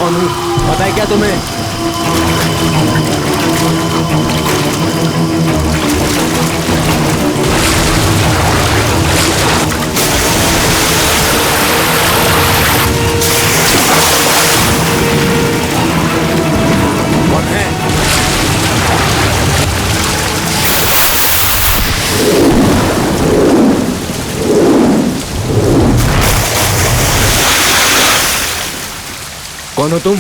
कौन हूँ पता है क्या तुम्हें? कौन है? कौन हो तुम?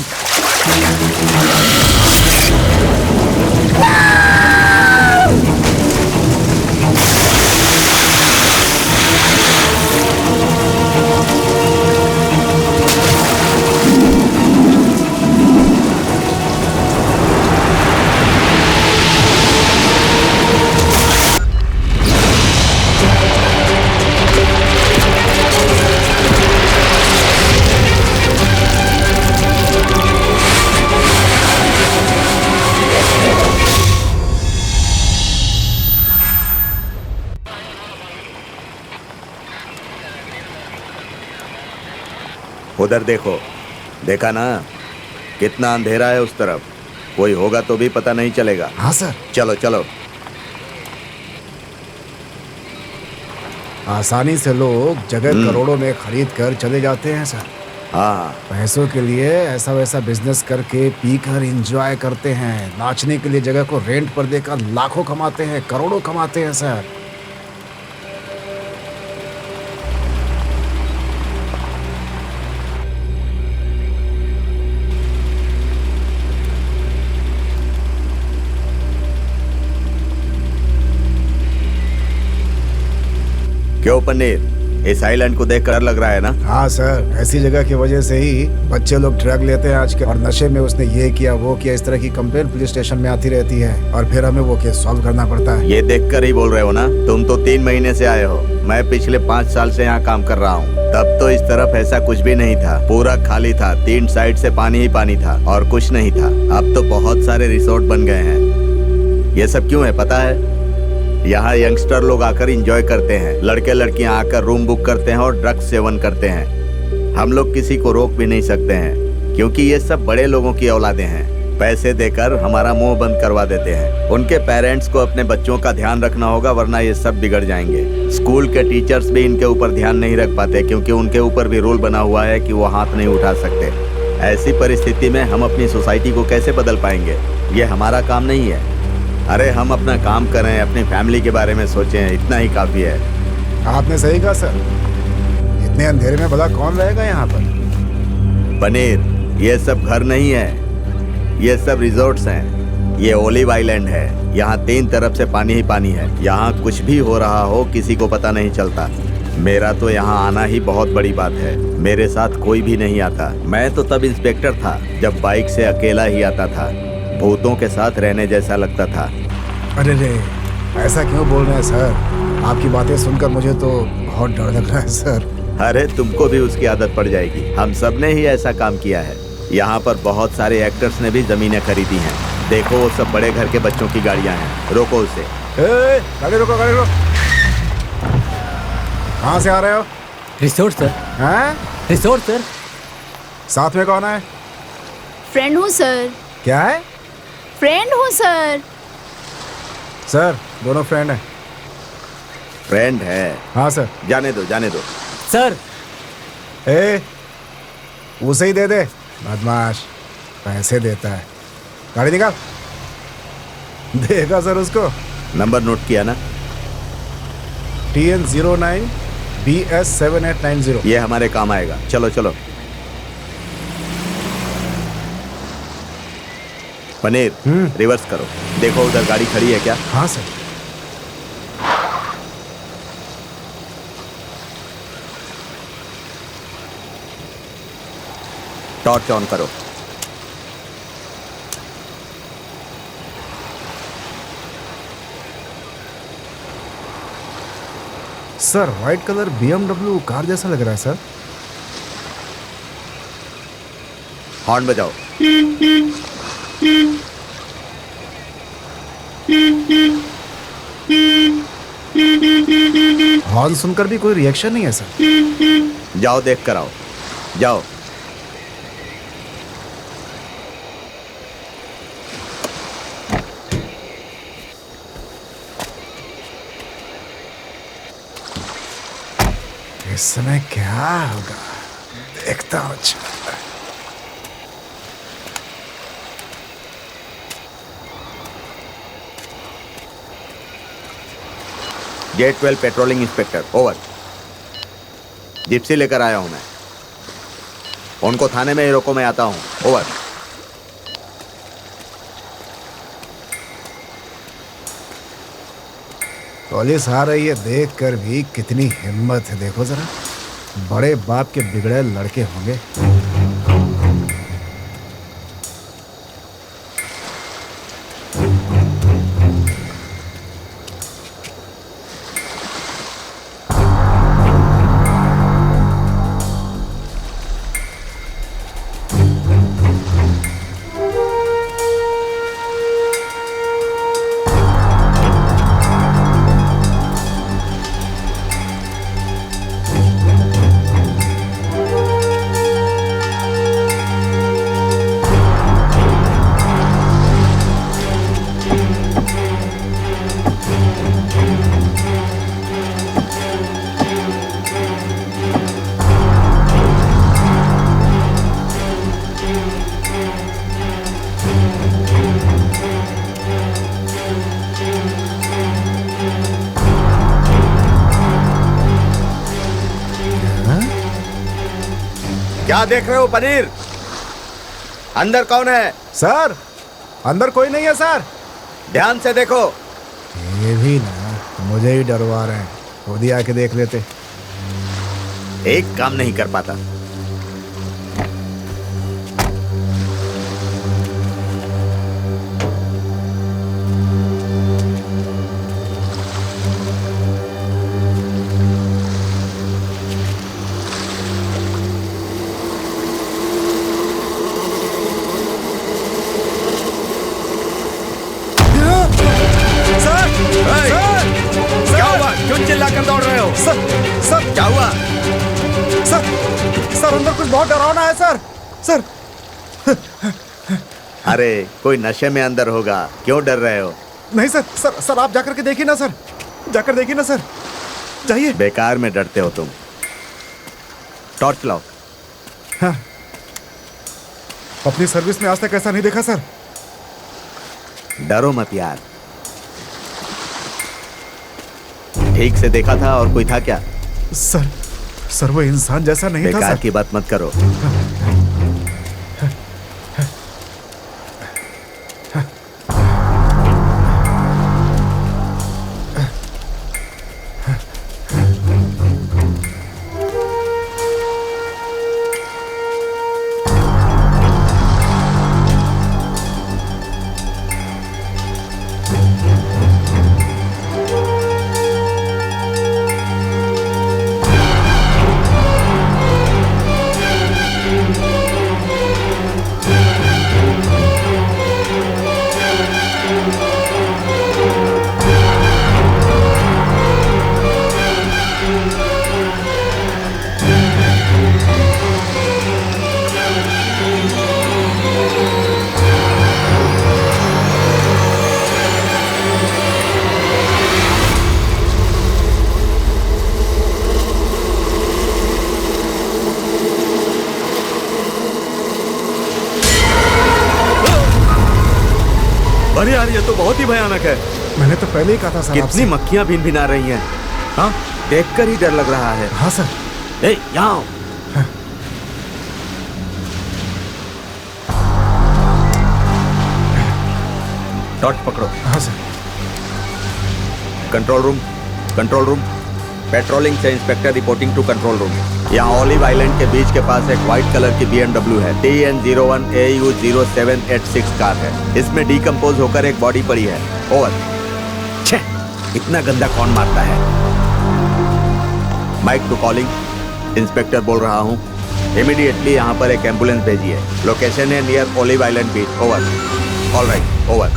उधर देखो, देखा ना कितना अंधेरा है उस तरफ। कोई होगा तो भी पता नहीं चलेगा। हाँ सर। चलो चलो। आसानी से लोग जगह करोड़ों में खरीद कर चले जाते हैं सर। हाँ, पैसों के लिए ऐसा वैसा बिजनेस करके पीकर एंजॉय करते हैं। नाचने के लिए जगह को रेंट पर देकर लाखों कमाते हैं, करोड़ों कमाते हैं सर। क्यों पनीर, इस आइलैंड को देखकर डर लग रहा है ना? हाँ सर, ऐसी जगह की वजह से ही बच्चे लोग ड्रग लेते हैं आजकल, और नशे में उसने ये किया वो किया, इस तरह की कंप्लेंट पुलिस स्टेशन में आती रहती है और फिर हमें वो केस सॉल्व करना पड़ता है। ये देखकर ही बोल रहे हो ना? तुम तो 3 महीने से आए हो, मैं पिछले 5 साल से यहाँ काम कर रहा हूँ। तब तो इस तरफ ऐसा कुछ भी नहीं था, पूरा खाली था, 3 साइड से पानी ही पानी था और कुछ नहीं था। अब तो बहुत सारे रिसोर्ट बन गए हैं। ये सब क्यों है पता है? यहाँ यंगस्टर लोग आकर एंजॉय करते हैं, लड़के लड़कियाँ आकर रूम बुक करते हैं और ड्रग्स सेवन करते हैं। हम लोग किसी को रोक भी नहीं सकते हैं, क्योंकि ये सब बड़े लोगों की औलादे हैं। पैसे देकर हमारा मुंह बंद करवा देते हैं। उनके पेरेंट्स को अपने बच्चों का ध्यान रखना होगा, वरना ये सब बिगड़ जाएंगे। स्कूल के टीचर्स भी इनके ऊपर ध्यान नहीं रख पाते, क्योंकि उनके ऊपर भी रूल बना हुआ है कि वो हाथ नहीं उठा सकते। ऐसी परिस्थिति में हम अपनी सोसाइटी को कैसे बदल पाएंगे? ये हमारा काम नहीं है। अरे हम अपना काम करें, अपनी फैमिली के बारे में सोचें, इतना ही काफी है। आपने सही कहा सर, इतने अंधेरे में भला कौन रहेगा यहाँ पर? पनीर, ये सब घर नहीं है, ये सब रिजॉर्ट्स हैं। ये ओलिव आइलैंड है, यहाँ 3 तरफ से पानी ही पानी है। यहाँ कुछ भी हो रहा हो किसी को पता नहीं चलता। मेरा तो यहाँ आना ही बहुत बड़ी बात है। मेरे साथ कोई भी नहीं आता। मैं तो तब इंस्पेक्टर था जब बाइक से अकेला ही आता था। भूतों के साथ रहने जैसा लगता था। अरे रे, ऐसा क्यों बोल रहे हैं सर? आपकी बातें सुनकर मुझे तो बहुत डर लग रहा है सर। अरे तुमको भी उसकी आदत पड़ जाएगी। हम सब ने ही ऐसा काम किया है। यहाँ पर बहुत सारे एक्टर्स ने भी जमीनें खरीदी हैं। देखो वो सब बड़े घर के बच्चों की गाड़ियाँ हैं। रोको उसे। गाड़ी रोको, गाड़ी रोको। कहाँ से आ रहे हो? Resort sir. हैं? Resort sir. साथ में कौन है? फ्रेंड हूँ सर। क्या है? फ्रेंड हूँ सर। सर, दोनों फ्रेंड हैं। फ्रेंड है? हाँ सर। जाने दो, जाने दो सर। उसे ही दे दे, बदमाश पैसे देता है। गाड़ी निकाल। देगा सर उसको। नंबर नोट किया ना? TN09 BS7890। ये हमारे काम आएगा। चलो चलो। पनीर, रिवर्स करो। देखो उधर गाड़ी खड़ी है क्या? हाँ सर। टॉर्च ऑन करो। Sir, white colour BMW car जैसा लग रहा है सर। हॉर्न बजाओ। हॉर्न सुनकर भी कोई रिएक्शन नहीं है सर। जाओ देख कर आओ। जाओ। इस समय क्या होगा देखता हूँ। Gate 12 patrolling inspector, over. Gypsy लेकर आया हूं मैं, उनको थाने में ही रोको, मैं आता हूं, ओवर। पुलिस आ रही है देख कर भी कितनी हिम्मत है, देखो जरा। बड़े बाप के बिगड़े लड़के होंगे। क्या देख रहे हो पनीर? अंदर कौन है? सर अंदर कोई नहीं है सर। ध्यान से देखो। ये भी ना मुझे ही डरवा रहे हैं, खुद ही आके देख लेते। एक काम नहीं कर पाता। क्या हुआ? क्यों चिल्लाकर दौड़ रहे हो? सर क्या हुआ? सर अंदर कुछ बहुत डरावना है सर। सर अरे कोई नशे में अंदर होगा, क्यों डर रहे हो? नहीं सर आप जाकर के देखिए ना सर, जाकर देखिए ना सर, जाइए। बेकार में डरते हो तुम। टॉर्च लाओ। हाँ। अपनी सर्विस में आज तक ऐसा नहीं देखा सर। डरो मत यार, ठीक से देखा था और कोई था क्या? सर वो इंसान जैसा नहीं था बेकार सर। की बात मत करो। अरे यार, ये तो बहुत ही भयानक है। मैंने तो पहले ही कहा था सर कितनी आपसे। मक्खियां भिन भिना रही हैं। हाँ, देखकर ही डर लग रहा है। हाँ सर। ए, यहाँ आओ। टॉर्च पकड़ो। हाँ सर। Control room. पेट्रोलिंग से inspector reporting to control room. यहाँ ऑलिव आइलैंड के बीच के पास एक व्हाइट कलर की BMW है। TN01AU0786 कार है। इसमें डिकम्पोज होकर एक बॉडी पड़ी है। ओवर। छे, इतना गंदा कौन मारता है? Mic to calling. इंस्पेक्टर बोल रहा हूँ, इमीडिएटली यहाँ पर एक एम्बुलेंस भेजिए। लोकेशन है नियर ऑलिव आइलैंड बीच। ओवर। All right, over.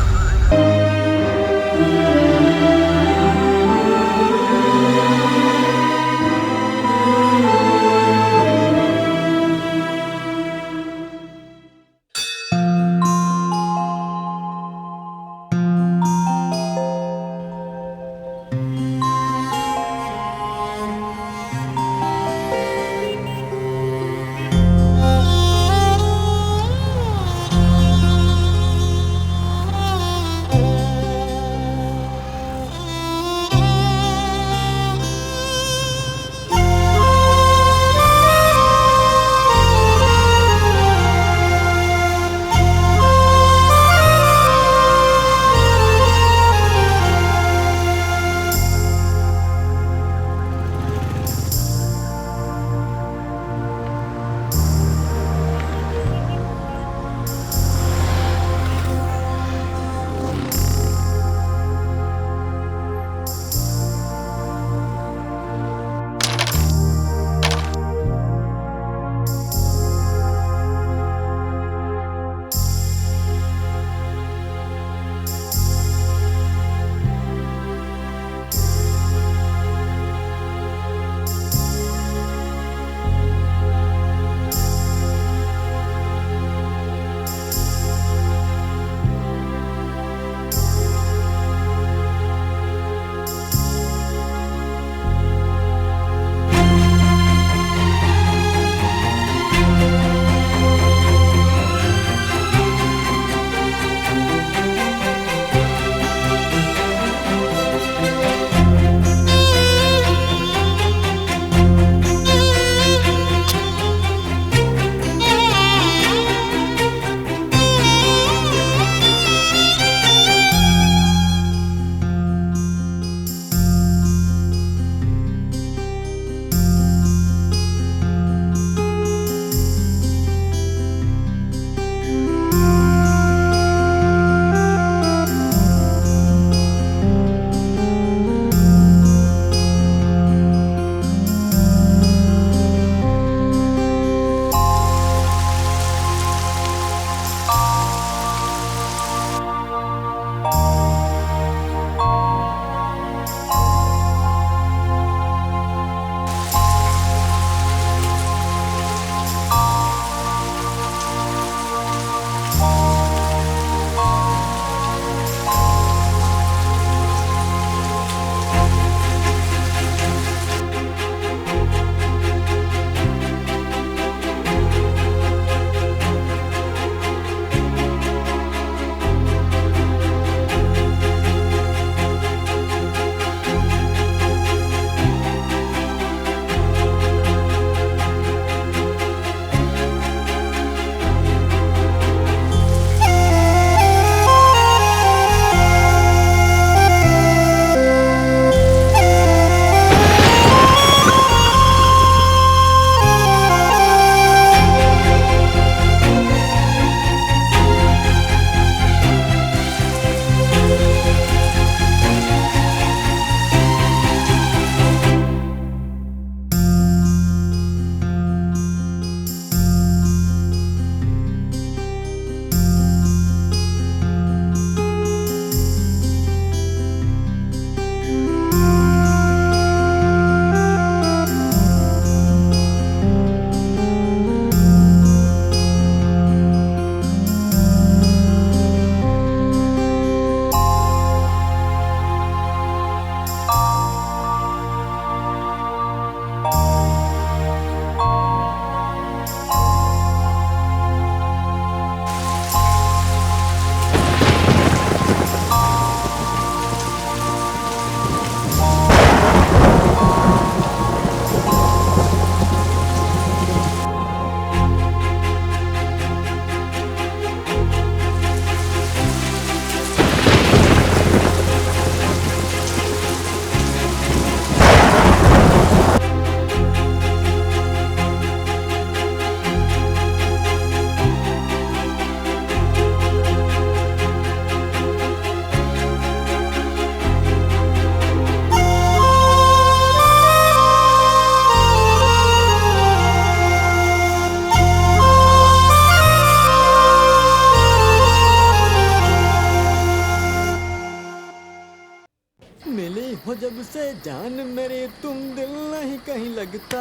से जान मेरे तुम दिल नहीं कहीं लगता,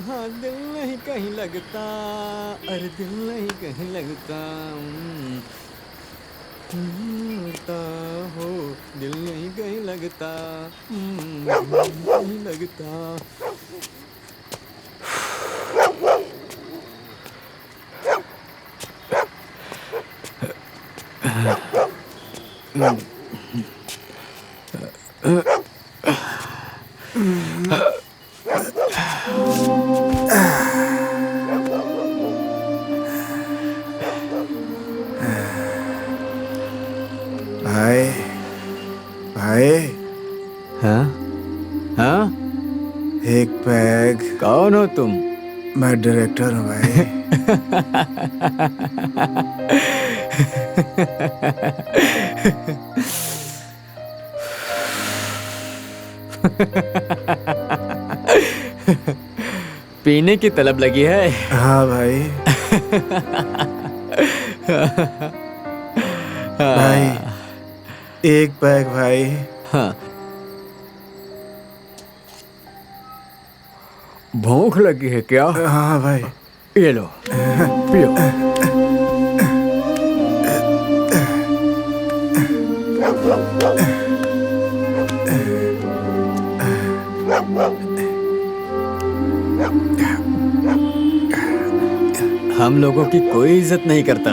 हाँ दिल नहीं कहीं लगता, अरे दिल नहीं कहीं लगता, लगता हो दिल नहीं कहीं लगता, नहीं लगता। भाई भाई हाँ हाँ, एक पैग। कौन हो तुम? मैं डायरेक्टर हूँ भाई। पीने की तलब लगी है? हाँ भाई। भाई एक पैग भाई। हाँ, भूख लगी है क्या? हाँ भाई। ये लो पियो। हम लोगों की कोई इज्जत नहीं करता,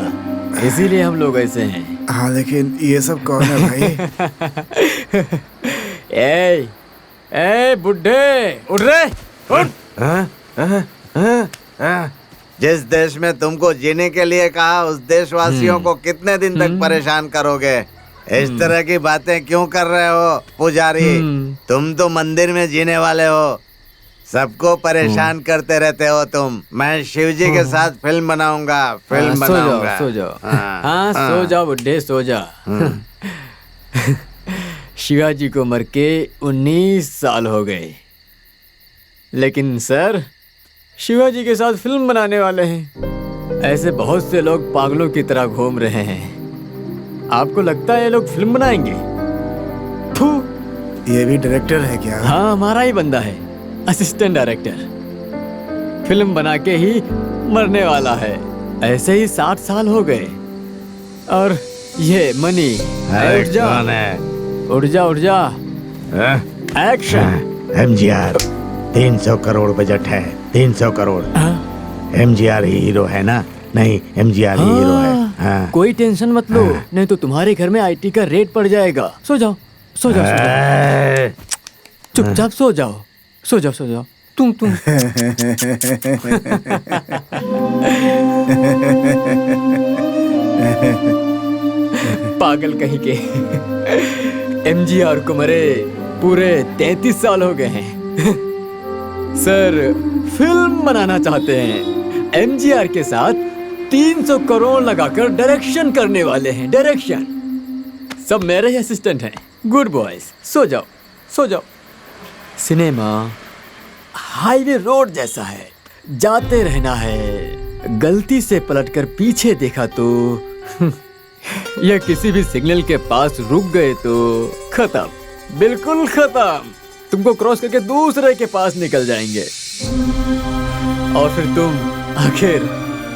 इसीलिए हम लोग ऐसे हैं। हाँ लेकिन ये सब कौन है भाई? ए बुड्ढे, उठ रे, उठ। जिस देश में तुमको जीने के लिए कहा उस देशवासियों को कितने दिन तक परेशान करोगे? इस तरह की बातें क्यों कर रहे हो पुजारी? तुम तो मंदिर में जीने वाले हो, सबको परेशान करते रहते हो तुम। मैं शिवजी के साथ फिल्म बनाऊंगा, फिल्म बनाऊंगा। सो जाओ, हाँ सो जाओ बुड्ढे, सो जा। शिवाजी को मर के 19 साल हो गए, लेकिन सर शिवाजी के साथ फिल्म बनाने वाले हैं। ऐसे बहुत से लोग पागलों की तरह घूम रहे हैं। आपको लगता है ये लोग फिल्म बनाएंगे? फू। ये भी डायरेक्टर है क्या? हाँ, हमारा ही बंदा है, असिस्टेंट डायरेक्टर। फिल्म बना के ही मरने वाला है। ऐसे ही 60 साल हो गए। और ये मनी, उठ जा, उठ जा, उठ जा। एक्शन। एमजीआर 300 करोड़ बजट है, 300 करोड़। एमजीआर ही हीरो है ना? नहीं, एमजीआर ही हीरो है। हाँ। कोई टेंशन मत लो, नहीं तो तुम्हारे घर में आईटी का रेट पड़ जाएगा। सो जाओ, सो जाओ, सो जाओ। चुपचाप सो जाओ, सो जाओ, सो जाओ। तुम पागल कहीं के। एमजीआर को मरे पूरे 33 साल हो गए हैं। सर फिल्म बनाना चाहते हैं, एमजीआर के साथ 300 करोड़ लगाकर डायरेक्शन करने वाले हैं। डायरेक्शन सब मेरे ही असिस्टेंट हैं। गुड बॉयज, सो जाओ, सो जाओ। सिनेमा हाईवे रोड जैसा है, जाते रहना है। गलती से पलटकर पीछे देखा तो या किसी भी सिग्नल के पास रुक गए तो खत्म, बिल्कुल खत्म। तुमको क्रॉस करके दूसरे के पास निकल जाएंगे और फिर तुम आखिर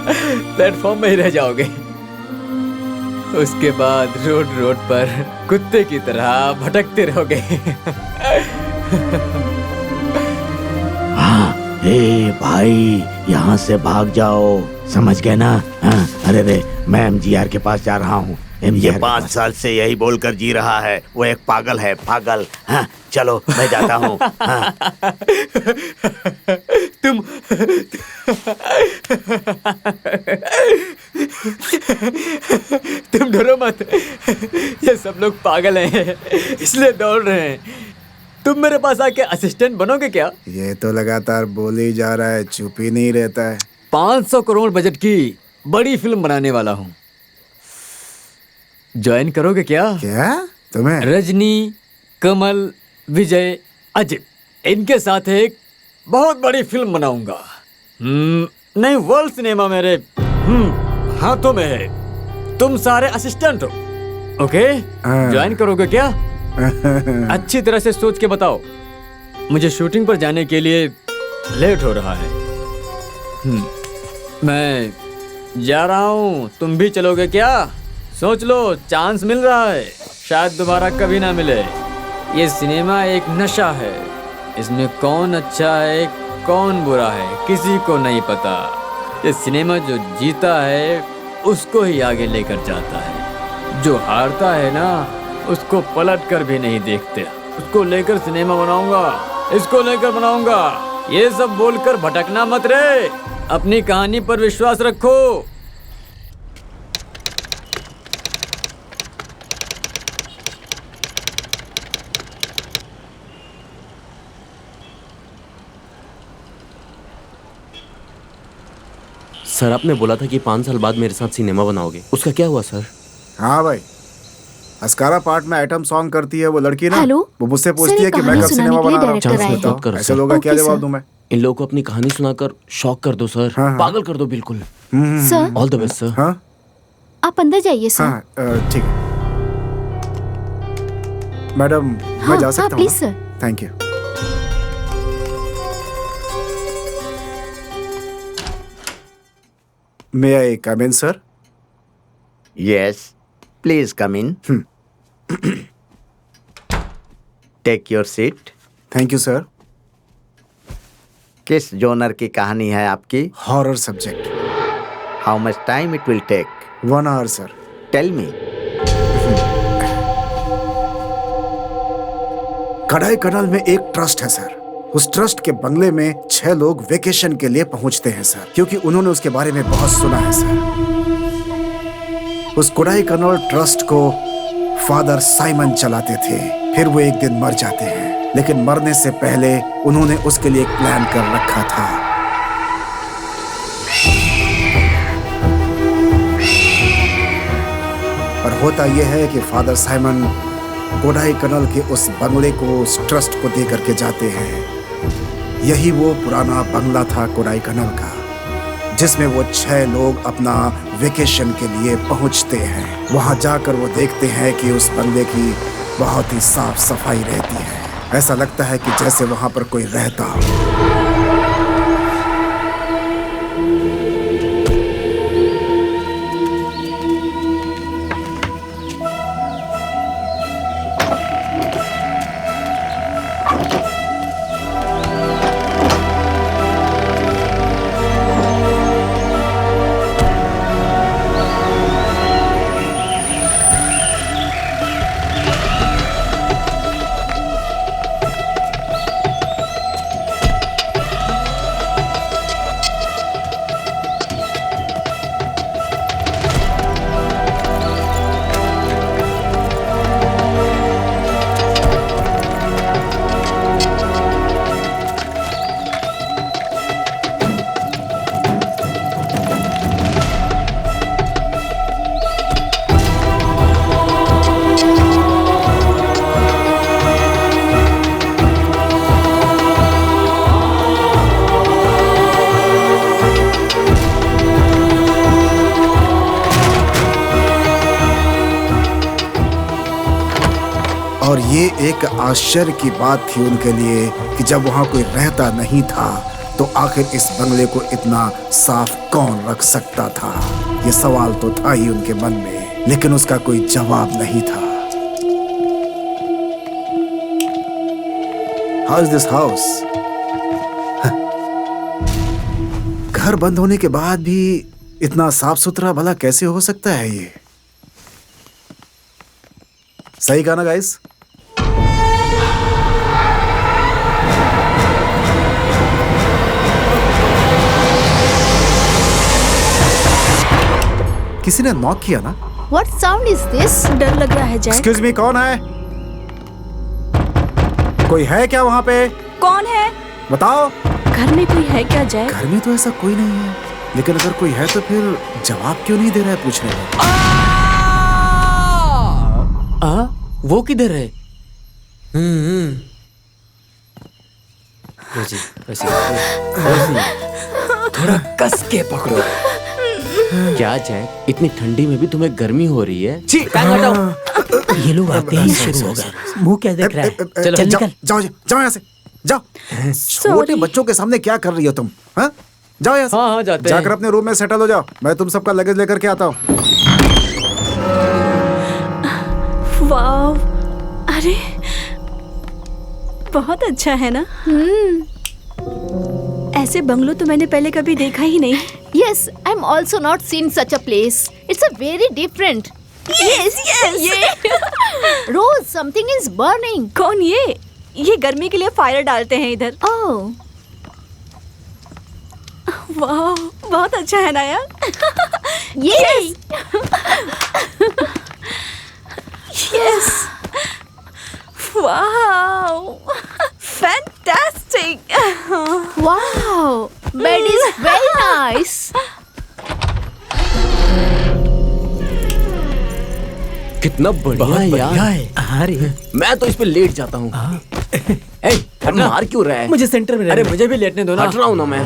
प्लेटफॉर्म में ही रह जाओगे। उसके बाद रोड रोड पर कुत्ते की तरह भटकते रहोगे। हाँ, ए भाई, यहाँ से भाग जाओ, समझ गए ना? हाँ, अरे रे, मैं एमजीआर के पास जा रहा हूँ। ये 5 साल से यही बोलकर जी रहा है, वो एक पागल है, पागल। हाँ, चलो मैं जाता हूँ। हाँ। तुम तुम डरो मत, ये सब लोग पागल हैं, इसलिए दौड़ रहे हैं। तुम मेरे पास आके असिस्टेंट बनोगे क्या? ये तो लगातार बोल ही जा रहा है, चुप ही नहीं रहता है। 500 करोड़ बजट की बड़ी फिल्म बनाने वाला हूँ, ज्वाइन करोगे क्या? क्या तुम्हें? रजनी, कमल, विजय, अजित, इनके साथ एक बहुत बड़ी फिल्म बनाऊंगा। नहीं, वर्ल्ड सिनेमा मेरे हाथों में है। तुम सारे असिस्टेंट हो, ओके? ज्वाइन करोगे क्या? अच्छी तरह से सोच के बताओ, मुझे शूटिंग पर जाने के लिए लेट हो रहा है। मैं जा रहा हूँ, तुम भी चलोगे क्या? सोच लो, चांस मिल रहा है, शायद दोबारा कभी ना मिले। ये सिनेमा एक नशा है, इसमें कौन अच्छा है कौन बुरा है किसी को नहीं पता। ये सिनेमा जो जीता है उसको ही आगे लेकर जाता है, जो हारता है ना उसको पलट कर भी नहीं देखते। उसको लेकर सिनेमा बनाऊंगा, इसको लेकर बनाऊंगा, ये सब बोलकर भटकना मत रे, अपनी कहानी पर विश्वास रखो। सर आपने बोला था कि 5 साल बाद मेरे साथ सिनेमा बनाओगे, उसका क्या हुआ सर? हाँ भाई, अस्कारा पार्ट में आइटम सॉन्ग करती है वो लड़की ना, हेलो? वो मुझसे सर, पूछती ये है कि मैं कहानी कब सुनाने सिनेमा के लिए बना रहा हूँ। डायरेक्टर आए मत करो ऐसे सर। लोगों का क्या ओके, जवाब सर। दूं मैं? इन लोगों को अपनी कहानी सुनाकर शॉक कर दो सर, हाँ, हाँ। पागल कर दो बिल्कुल। Sir, all the best sir. हाँ आप अंदर जाइए सर। हाँ, ठीक है मैडम, मैं हाँ, जा हाँ, सकता हूँ? Please sir. Thank you. May I come in sir? Yes, please come in. Take your seat. Thank you sir. किस जोनर की कहानी है आपकी? Horror subject. How much time it will take? 1 hour sir. Tell me. कढ़ाई कनाल में एक trust है sir. उस ट्रस्ट के बंगले में 6 लोग वेकेशन के लिए पहुंचते हैं सर, क्योंकि उन्होंने उसके बारे में बहुत सुना है सर। उस कोडाई कनाल ट्रस्ट को फादर साइमन चलाते थे। फिर वो एक दिन मर जाते हैं, लेकिन मरने से पहले उन्होंने उसके लिए एक प्लान कर रखा था। और होता यह है कि फादर साइमन कोडाई कनाल के उस बंगले को उस ट्रस्ट को दे करके जाते हैं। यही वो पुराना बंगला था कोडाई कनाल का, जिसमें वो 6 लोग अपना वेकेशन के लिए पहुंचते हैं। वहां जाकर वो देखते हैं कि उस बंगले की बहुत ही साफ सफाई रहती है। ऐसा लगता है कि जैसे वहां पर कोई रहता हो। और ये एक आश्चर्य की बात थी उनके लिए कि जब वहां कोई रहता नहीं था तो आखिर इस बंगले को इतना साफ कौन रख सकता था। ये सवाल तो था ही उनके मन में, लेकिन उसका कोई जवाब नहीं था। How is this house? घर बंद होने के बाद भी इतना साफ सुथरा भला कैसे हो सकता है? ये सही कहा ना गाइस? किसी ने नॉक किया ना? What sound is this? डर लग रहा है जैक। एक्सक्यूज मी, कौन है? कोई है क्या वहां पे? कौन है? बताओ। घर में कोई है क्या जैक? घर में तो ऐसा कोई नहीं है, लेकिन अगर कोई है तो फिर जवाब क्यों नहीं दे रहा है पूछने का? वो किधर है? थोड़ा कस के पकड़ो। क्या जैक, इतनी ठंडी में भी तुम्हें गर्मी हो रही है? छी, टांग हटाओ। ये लोग आते ही शुरू हो गए। मुंह क्या देख रहा है? चल जाओ निकल। जाओ जाओ यहाँ से जाओ। छोटे बच्चों के सामने क्या कर रही हो तुम? हाँ जाओ यहाँ से। हाँ, जाते जाकर हैं। अपने रूम में सेटल हो जाओ। मैं तुम सबका लगेज लेकर के आता हूँ। वाओ, अरे बहुत अच्छा है ना। ऐसे बंगलो तो मैंने पहले कभी देखा ही नहीं। Yes, I'm also not seen such a place. It's a very different. Yes yes. Rose, something is burning. कौन ये गर्मी के लिए फायर डालते हैं इधर। Oh, वाह, बहुत अच्छा है ना यार। yes. Yes, wow, fantastic. Wow, bed is very nice. कितना बढ़िया है यार। अरे मैं तो इस पे लेट जाता हूँ। ए, हटना। मार क्यों रहा है? मुझे सेंटर में अरे रहना। मुझे भी लेटने दो ना। हट रहा हूँ ना मैं।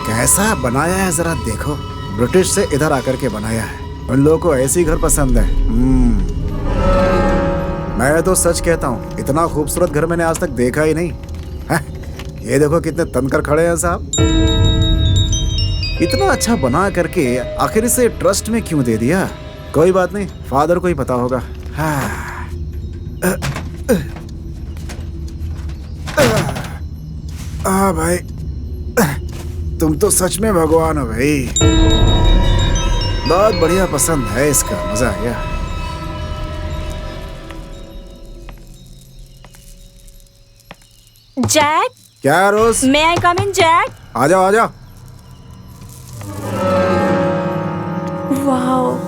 कैसा बनाया है जरा देखो। ब्रिटिश से इधर आकर के बनाया है। उन लोगों को ऐसी घर पसंद है। मैं तो सच कहता हूँ, इतना खूबसूरत घर मैंने आज तक देखा ही नहीं। ये देखो कितने तनकर खड़े हैं साहब। इतना अच्छा बना करके आखिर इसे ट्रस्ट में क्यों दे दिया? कोई बात नहीं, फादर को ही पता होगा। भाई तुम तो सच में भगवान हो भाई। बहुत बढ़िया पसंद है इसका, मजा आ गया। जैक, क्या रोज? मे आई कम इन जैक? आ जाओ आ जाओ। वाओ,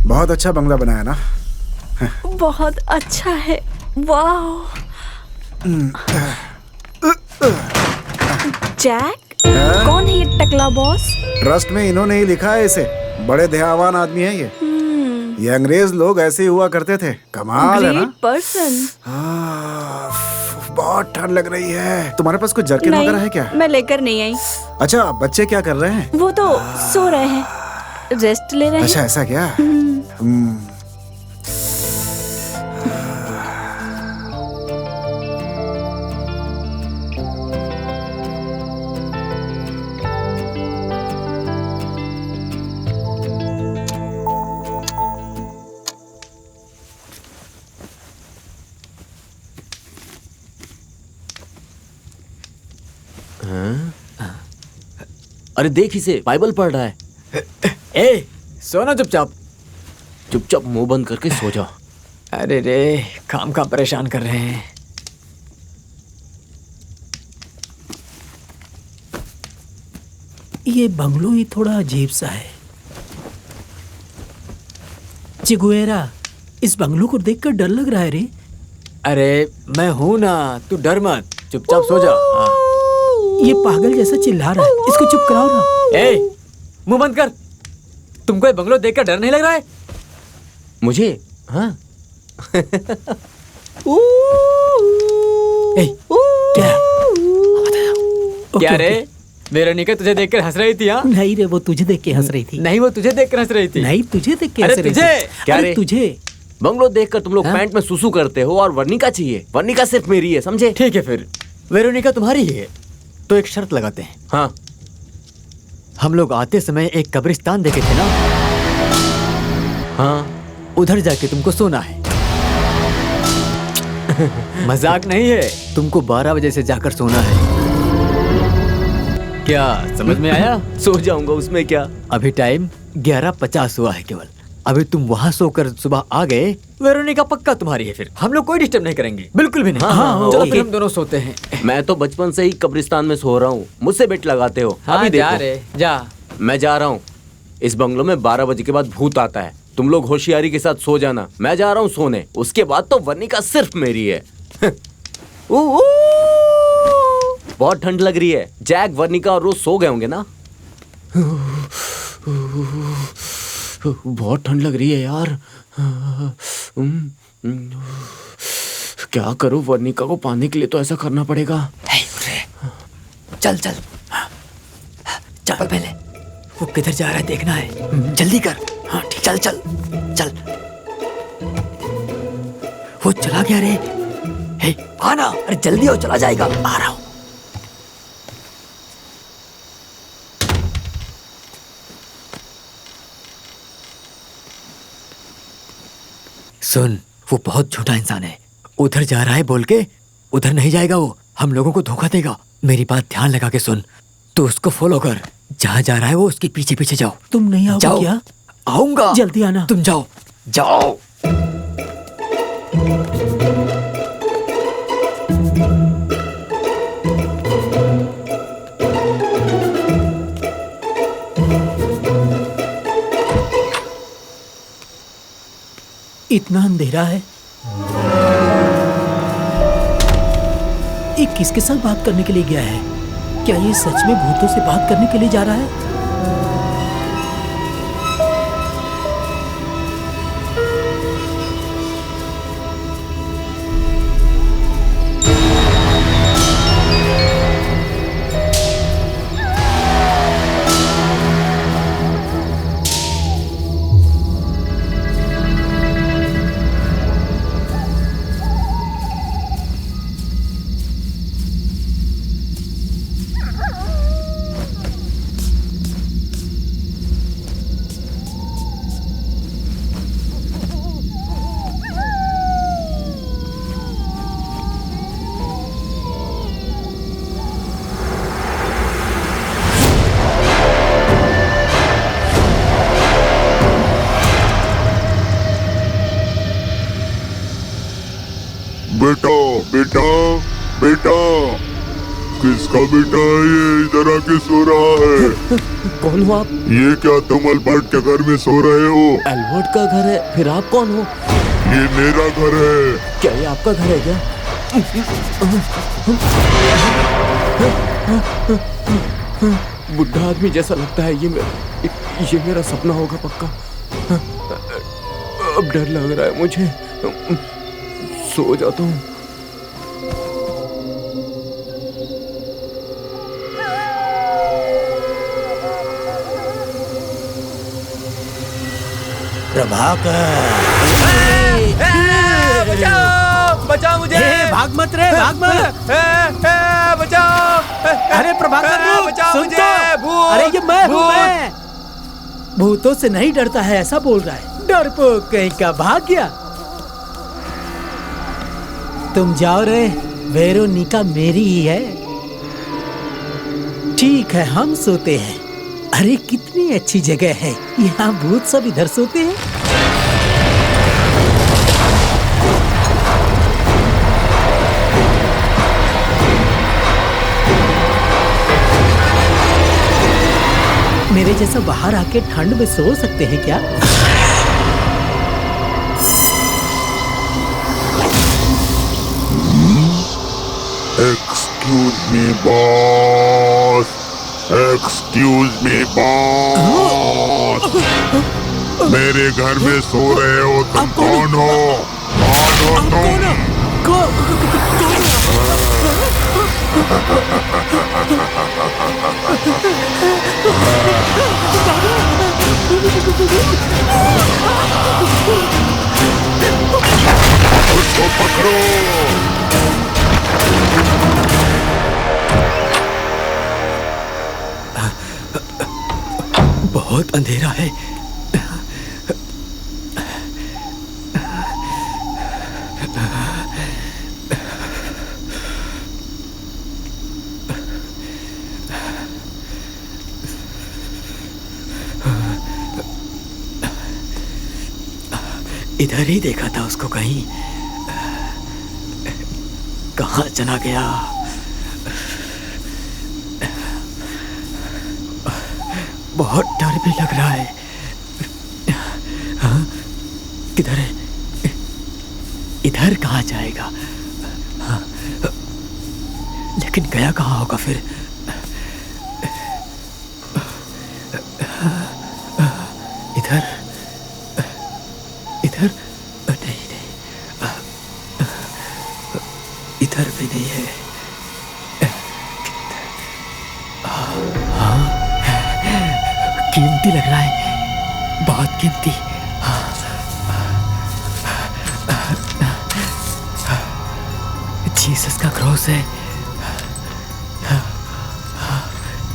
बहुत अच्छा बंगला बनाया ना। बहुत अच्छा है। वाओ। जैक, कौन है ये टकला बॉस? ट्रस्ट में इन्होंने ही लिखा है इसे। बड़े दयावान आदमी है ये अंग्रेज लोग ऐसे ही हुआ करते थे। कमाल है ना। Great person. बहुत ठंड लग रही है। तुम्हारे पास कुछ जर्किन वगैरह है क्या? मैं लेकर नहीं आई। अच्छा, बच्चे क्या कर रहे हैं? वो तो सो रहे हैं, रेस्ट ले रहे हैं। अच्छा ऐसा क्या? अरे देख इसे, बाइबल पढ़ रहा है। ए, सोना चुपचाप। चुपचाप मुंह बंद करके सो जा। अरे रे, काम परेशान कर रहे हैं। ये बंगलो ही थोड़ा अजीब सा है। चिगुएरा, इस बंगलो को देखकर डर लग रहा है रे। अरे मैं हूं ना, तू डर मत, चुपचाप सो जा। हाँ। ये पागल जैसा चिल्ला रहा है, इसको चुप कराओ ना। ए, मुंह बंद कर। तुमको ये बंगलो देखकर डर नहीं लग रहा है? मुझे? हाँ। ए, क्या? क्या रे, वेरोनिका तुझे देखकर हंस रही थी? हाँ नहीं रे, वो तुझे देख के हंस रही थी। नहीं, वो तुझे देखकर हंस रही थी। नहीं, तुझे देख के अरे हंस रही तुझे? थी। क्या अरे रे? तुझे? बंगलो देखकर तुम लोग हाँ? पैंट में सुसु करते हो और वर्णिका चाहिए। वर्णिका सिर्फ मेरी है, समझे? ठीक है, फिर वेरोनिका तुम्हारी ही है तो एक शर्त लगाते हैं। हाँ। हम लोग आते समय एक कब्रिस्तान देखे थे ना? हाँ। उधर जाके तुमको सोना है। मजाक नहीं है, तुमको 12 बजे से जाकर सोना है। क्या समझ में आया? सो जाऊंगा, उसमें क्या। अभी टाइम 11:50 हुआ है केवल। अभी तुम वहाँ सोकर सुबह आ गए, वेरोनिका पक्का तुम्हारी है। फिर हम लोग कोई डिस्टर्ब नहीं करेंगे, बिल्कुल भी नहीं। हाँ, चलो ओके। फिर हम दोनों सोते हैं। मैं तो बचपन से ही कब्रिस्तान में सो रहा हूँ, मुझसे बेट लगाते हो। अभी जा देखो, रे, जा। मैं जा रहा हूँ। इस बंगलो में 12 बजे के बाद भूत आता है। तुम लोग होशियारी के साथ सो जाना। मैं जा रहा हूँ सोने। उसके बाद तो वर्णिका सिर्फ मेरी है। बहुत ठंड लग रही है। जैक, वर्निका और रोज सो गए होंगे ना? बहुत ठंड लग रही है यार। क्या करूं? वर्निका को पाने के लिए तो ऐसा करना पड़ेगा। चल चल चल पहले, वो किधर जा रहा है देखना है। जल्दी कर। हाँ ठीक, चल चल चल। वो चला गया रे। हे आना, अरे जल्दी हो, चला जाएगा। आ रहा हूं। सुन, वो बहुत झूठा इंसान है। उधर जा रहा है बोल के उधर नहीं जाएगा। वो हम लोगों को धोखा देगा। मेरी बात ध्यान लगा के सुन। तू उसको फॉलो कर। जहाँ जा रहा है वो उसके पीछे पीछे जाओ। तुम नहीं आओगे क्या? आऊंगा, जल्दी आना। तुम जाओ जाओ। इतना अंधेरा है। ये किसके साथ बात करने के लिए गया है? क्या ये सच में भूतों से बात करने के लिए जा रहा है? बेटा बेटा बेटा, किसका बेटा है ये? इधर आके सो रहा है। कौन हो आप? ये क्या तुम अल्बर्ट के घर में सो रहे हो? एल्बर्ट का घर है? फिर आप कौन हो? ये मेरा घर है। क्या ये आपका घर है क्या? बुढ़ा आदमी जैसा लगता है। ये मेरा सपना होगा पक्का। अब डर लग रहा है मुझे। सो जाता हूँ। बचाओ बचाओ मुझे। भाग मत रे, भाग मत। बचाओ। अरे प्रभाकर रुक, बचाओ सुन मुझे, तो। भूत, अरे ये मैं हूँ, भूत। मैं। भूतों से नहीं डरता है ऐसा बोल रहा है। डरपोक कहीं का, भाग गया। तुम जाओ रे, वेरोनिका मेरी ही है। ठीक है, हम सोते हैं। अरे कितनी अच्छी जगह है, यहाँ भूत सब इधर सोते हैं। मेरे जैसा बाहर आके ठंड में सो सकते हैं क्या? Excuse me boss, excuse me boss. मेरे घर में सो रहे हो तुम? कौन हो? कौन हो तुम? उसको पकड़ो। बहुत अंधेरा है। इधर ही देखा था उसको, कहीं कहाँ चला गया? बहुत डर भी लग रहा है। हाँ? किधर है? इधर कहाँ जाएगा? हाँ? लेकिन गया कहाँ होगा फिर? इधर इधर नहीं नहीं, इधर भी नहीं है। हाँ, कीमती लग रहा है, बहुत कीमती। जीसस का क्रॉस है,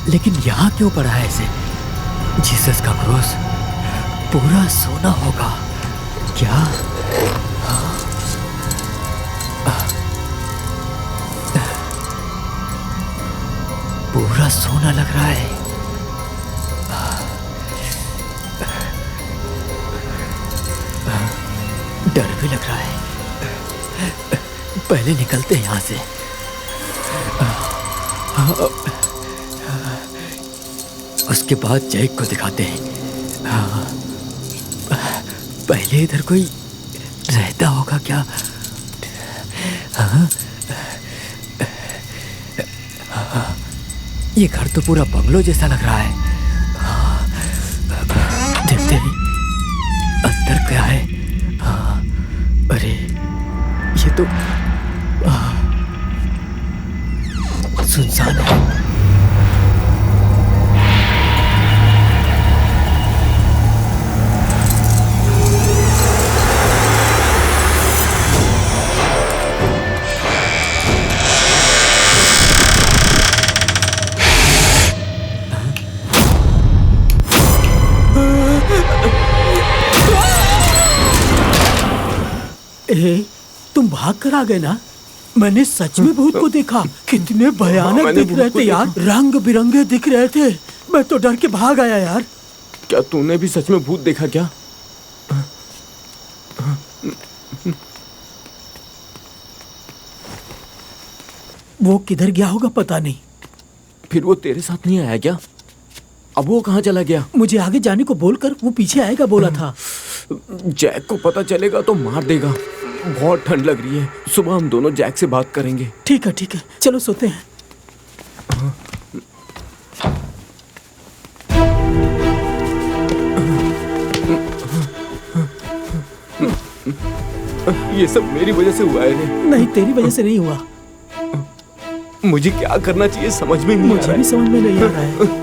लेकिन यहाँ क्यों पड़ा है ऐसे? जीसस का क्रॉस पूरा सोना होगा क्या? पूरा सोना लग रहा है। डर भी लग रहा है। पहले निकलते हैं यहाँ से। उसके बाद जैक को दिखाते हैं। पहले इधर कोई रहता होगा क्या? ये घर तो पूरा बंगलो जैसा लग रहा है। देखते हैं अंदर क्या है। अरे ये तो सुनसान है। तुम भाग कर आ गए ना? मैंने सच में भूत को देखा। कितने भयानक दिख रहे थे यार, रंग बिरंगे दिख रहे थे। मैं तो डर के भाग आया यार। क्या तूने भी सच में भूत देखा क्या? वो किधर गया होगा पता नहीं। फिर वो तेरे साथ नहीं आया क्या? अब वो कहाँ चला गया? मुझे आगे जाने को बोलकर वो पीछे आएगा बोला था। जैक को पता चलेगा तो मार देगा। बहुत ठंड लग रही है, सुबह हम दोनों जैक से बात करेंगे। ठीक है, चलो सोते हैं। ये सब मेरी वजह से हुआ है। नहीं, तेरी वजह से नहीं हुआ। मुझे क्या करना चाहिए समझ में नहीं आ रहा है। मुझे भी समझ में नहीं आ रहा है।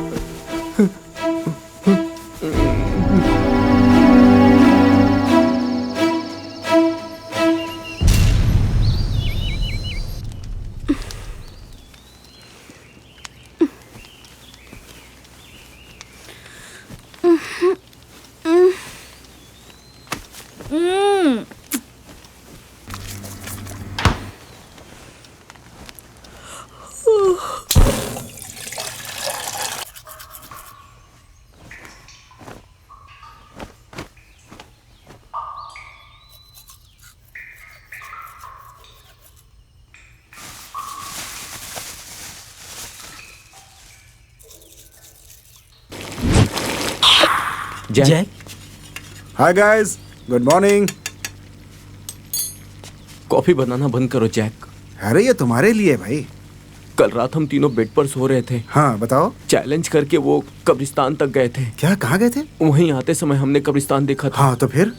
Jack, hi guys, good morning. Coffee बनाना बंद करो जैक। अरे ये तुम्हारे लिए भाई। कल रात हम तीनों बेड पर सो रहे थे। हाँ बताओ। चैलेंज करके वो कब्रिस्तान तक गए थे। क्या, कहाँ गए थे? वहीं आते समय हमने कब्रिस्तान देखा था। हाँ तो फिर?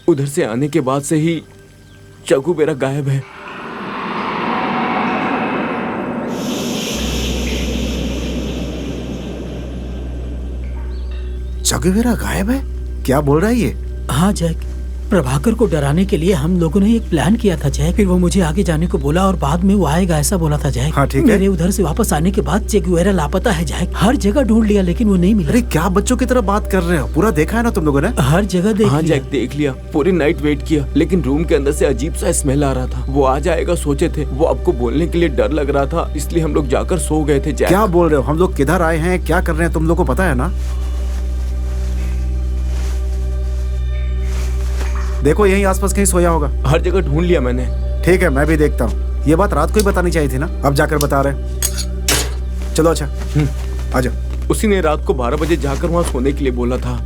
उधर से आने के बाद से ही चगू बेरा गायब है। चगुवेरा गायब है? क्या बोल रहा है ये? हाँ जैक, प्रभाकर को डराने के लिए हम लोगों ने एक प्लान किया था जैक। फिर वो मुझे आगे जाने को बोला और बाद में वो आएगा ऐसा बोला था जैक। हाँ ठीक है। मेरे उधर से वापस आने के बाद चेगुवेरा लापता है जैक। हर जगह ढूंढ लिया लेकिन वो नहीं मिला। अरे क्या बच्चों की तरह बात कर रहे हो? पूरा देखा है ना तुम लोगों ने? हर जगह देख हाँ लिया। जैक देख लिया, पूरी नाइट वेट किया, लेकिन रूम के अंदर से अजीब सा स्मेल आ रहा था। वो आ जाएगा सोचे थे, वो आपको बोलने के लिए डर लग रहा था, इसलिए हम लोग जाकर सो गए थे जैक। क्या बोल रहे हो? हम लोग किधर आए हैं, क्या कर रहे हैं, तुम लोग को पता है ना? देखो यहीं आसपास कहीं सोया होगा। हर जगह ढूंढ लिया मैंने। ठीक है, मैं भी देखता हूँ। ये बात रात को ही बतानी चाहिए थी ना, अब जाकर बता रहे। चलो अच्छा, आ जाओ। उसी ने रात को 12 बजे जाकर वहाँ सोने के लिए बोला था।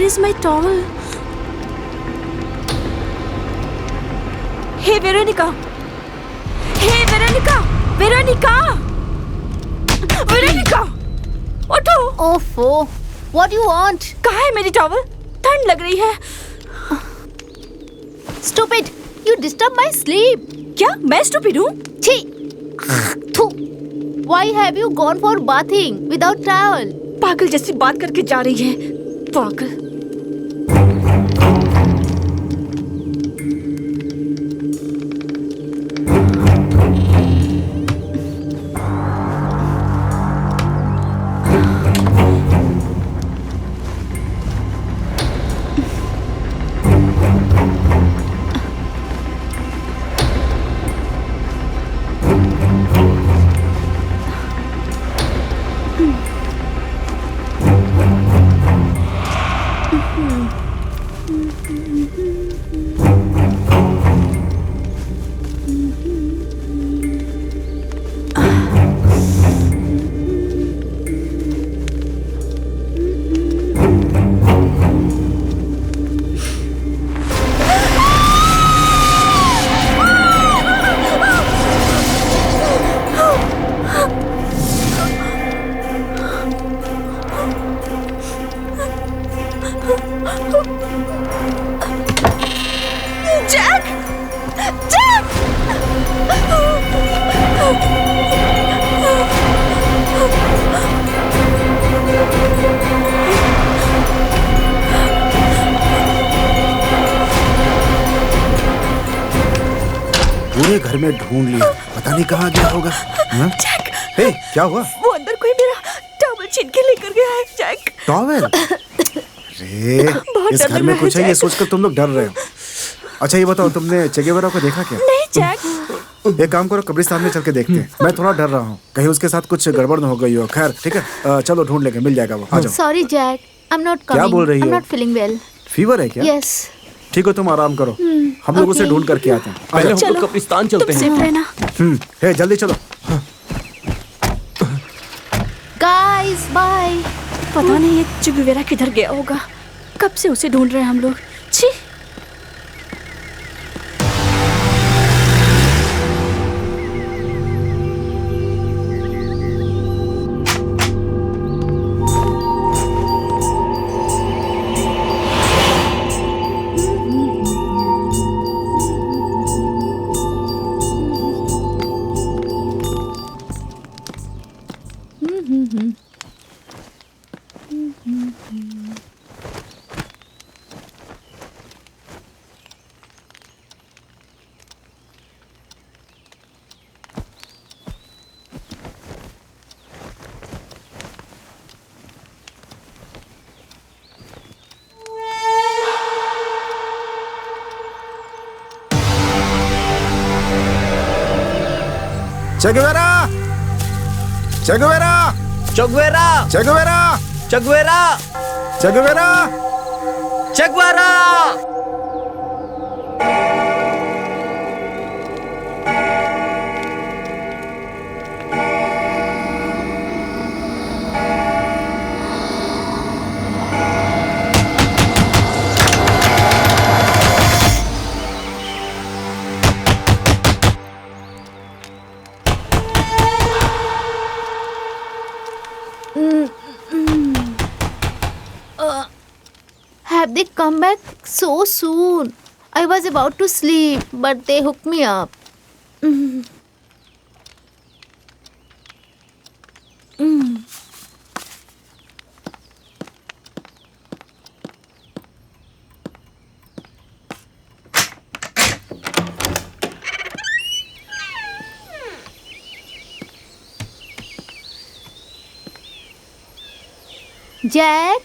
Where is my towel? Hey Veronica! Hey Veronica! Veronica! Veronica! उठो! ओफो, what do you want? कहाँ है मेरी टॉवल? ठंड लग रही है। Stupid, you disturb my sleep. क्या मैं स्टूपिड हूँ? छी! थू! Why have you gone for bathing without towel? पागल जैसी बात करके जा रही है। पागल। जैक! जैक! पूरे घर में ढूंढ लिया, पता नहीं कहाँ गया होगा। हाँ? जैक! हे, क्या हुआ? वो अंदर कोई मेरा टॉवल छीन के लेकर गया है, जैक। टॉवेल? अरे, बहुत इस डर घर लग में रहा कुछ है, है ये जैक। सोचकर तुम लोग डर रहे हो। अच्छा ये बताओ, तुमने चे गेवेरा को देखा क्या? नहीं जैक। एक काम करो, कब्रिस्तान में चल के देखते हैं। मैं थोड़ा डर रहा हूँ, कहीं उसके साथ कुछ गड़बड़ न हो गई हो। खैर ठीक है, चलो ढूंढ लेंगे, मिल जाएगा वो। आ जाओ। Sorry, Jack. I'm not coming. क्या बोल रही I'm हो? not feeling well. फीवर है क्या? Yes. ठीक है, तुम आराम करो, हम लोग उसे okay. ढूंढ करके आते हैं। आ पहले जाओ। हम लोग कब्रिस्तान चलते तुम हैं। सेफ रहना। हे जल्दी चलो। Guys, bye. पता नहीं ये चे गेवेरा किधर गया होगा। कब से उसे ढूंढ रहे हैं हम लोग। छी! चे गेवेरा! चे गेवेरा! चगवेरा! चे गेवेरा! चगवेरा! चे Guevara! चगवेरा! Have they come back so soon? I was about to sleep, but they hooked me up. Jack?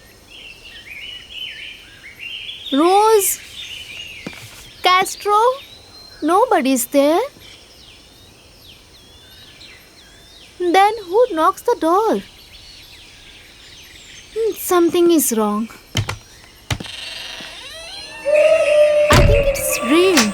Rose? Castro? Nobody's there. Then who knocks the door? Something is wrong. I think it's rain.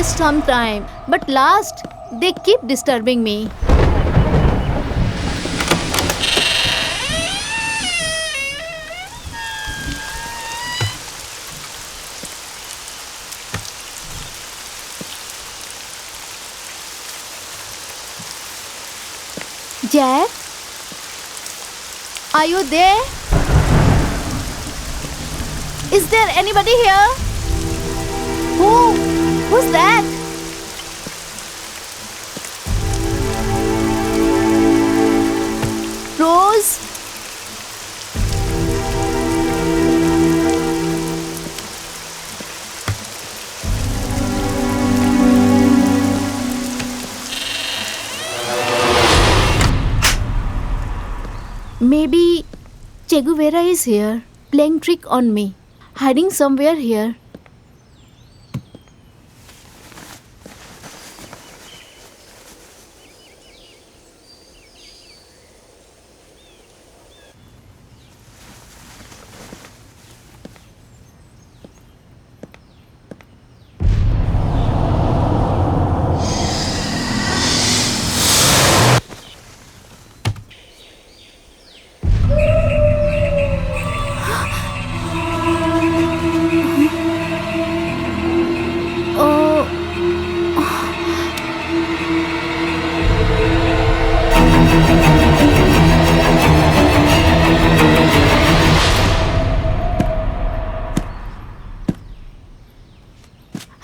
rest sometime. But last, they keep disturbing me. Jack? Are you there? Is there anybody here? Who's that? Rose? Maybe Che Guevara is here, playing trick on me, hiding somewhere here.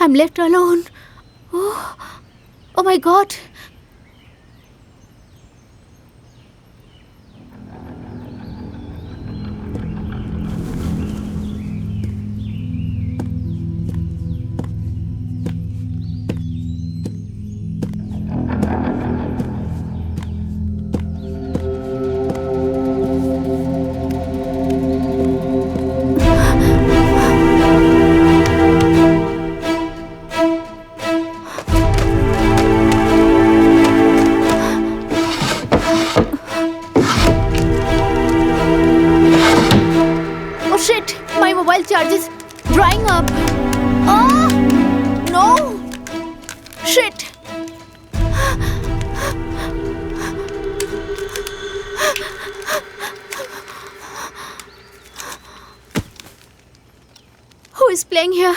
I'm left alone. Oh my God. Charge is drying up. Oh no! Shit! Who is playing here?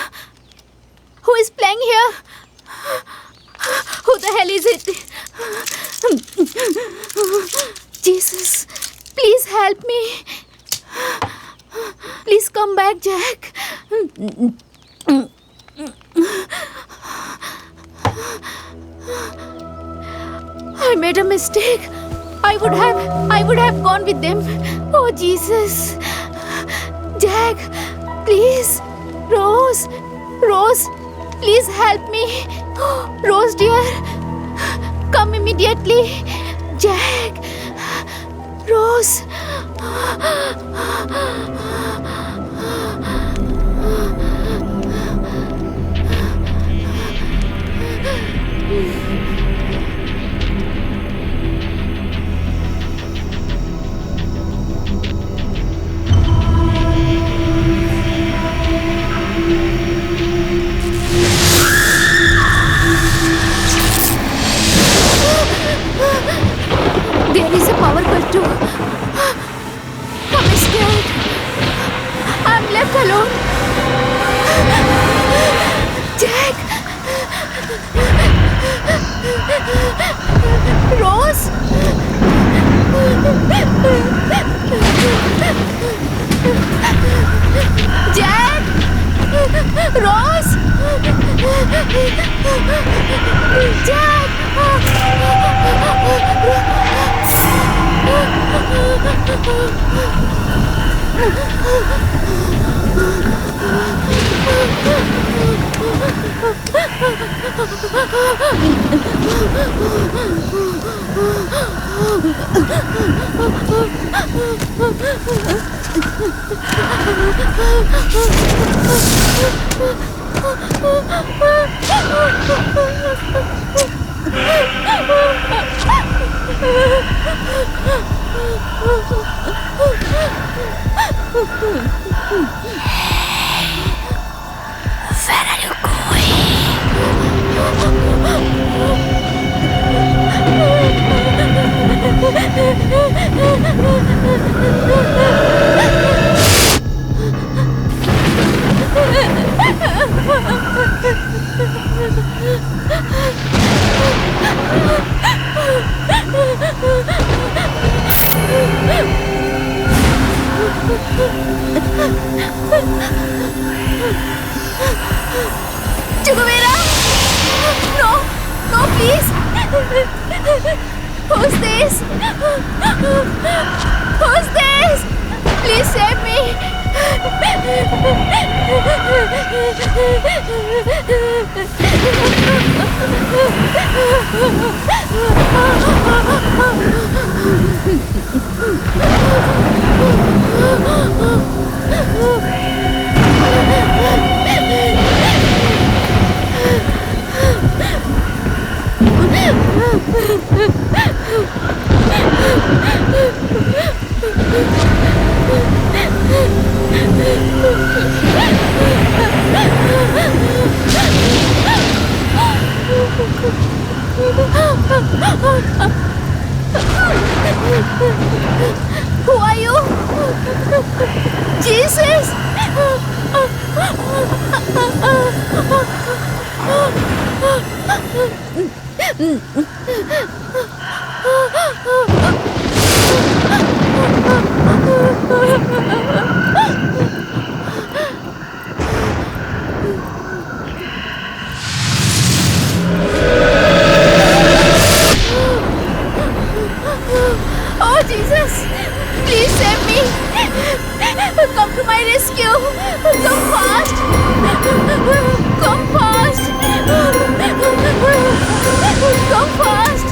Who is playing here? Who the hell is it? Jesus, please help me. Please come back, Jack. I made a mistake. I would have gone with them. Oh, Jesus. Jack, please. Rose, please help me. Rose, dear, come immediately. Jack, Rose. There is a power cut too. I'm scared. I'm left alone. Jack! Rose? Jack! Rose? Jack! Where are you going? Chuguvera! No! No, please! Who's this? Who's this? Please save me! Who are you? Jesus! Oh, Jesus! Please save me! Come to my rescue! Come fast! Come fast! Come fast!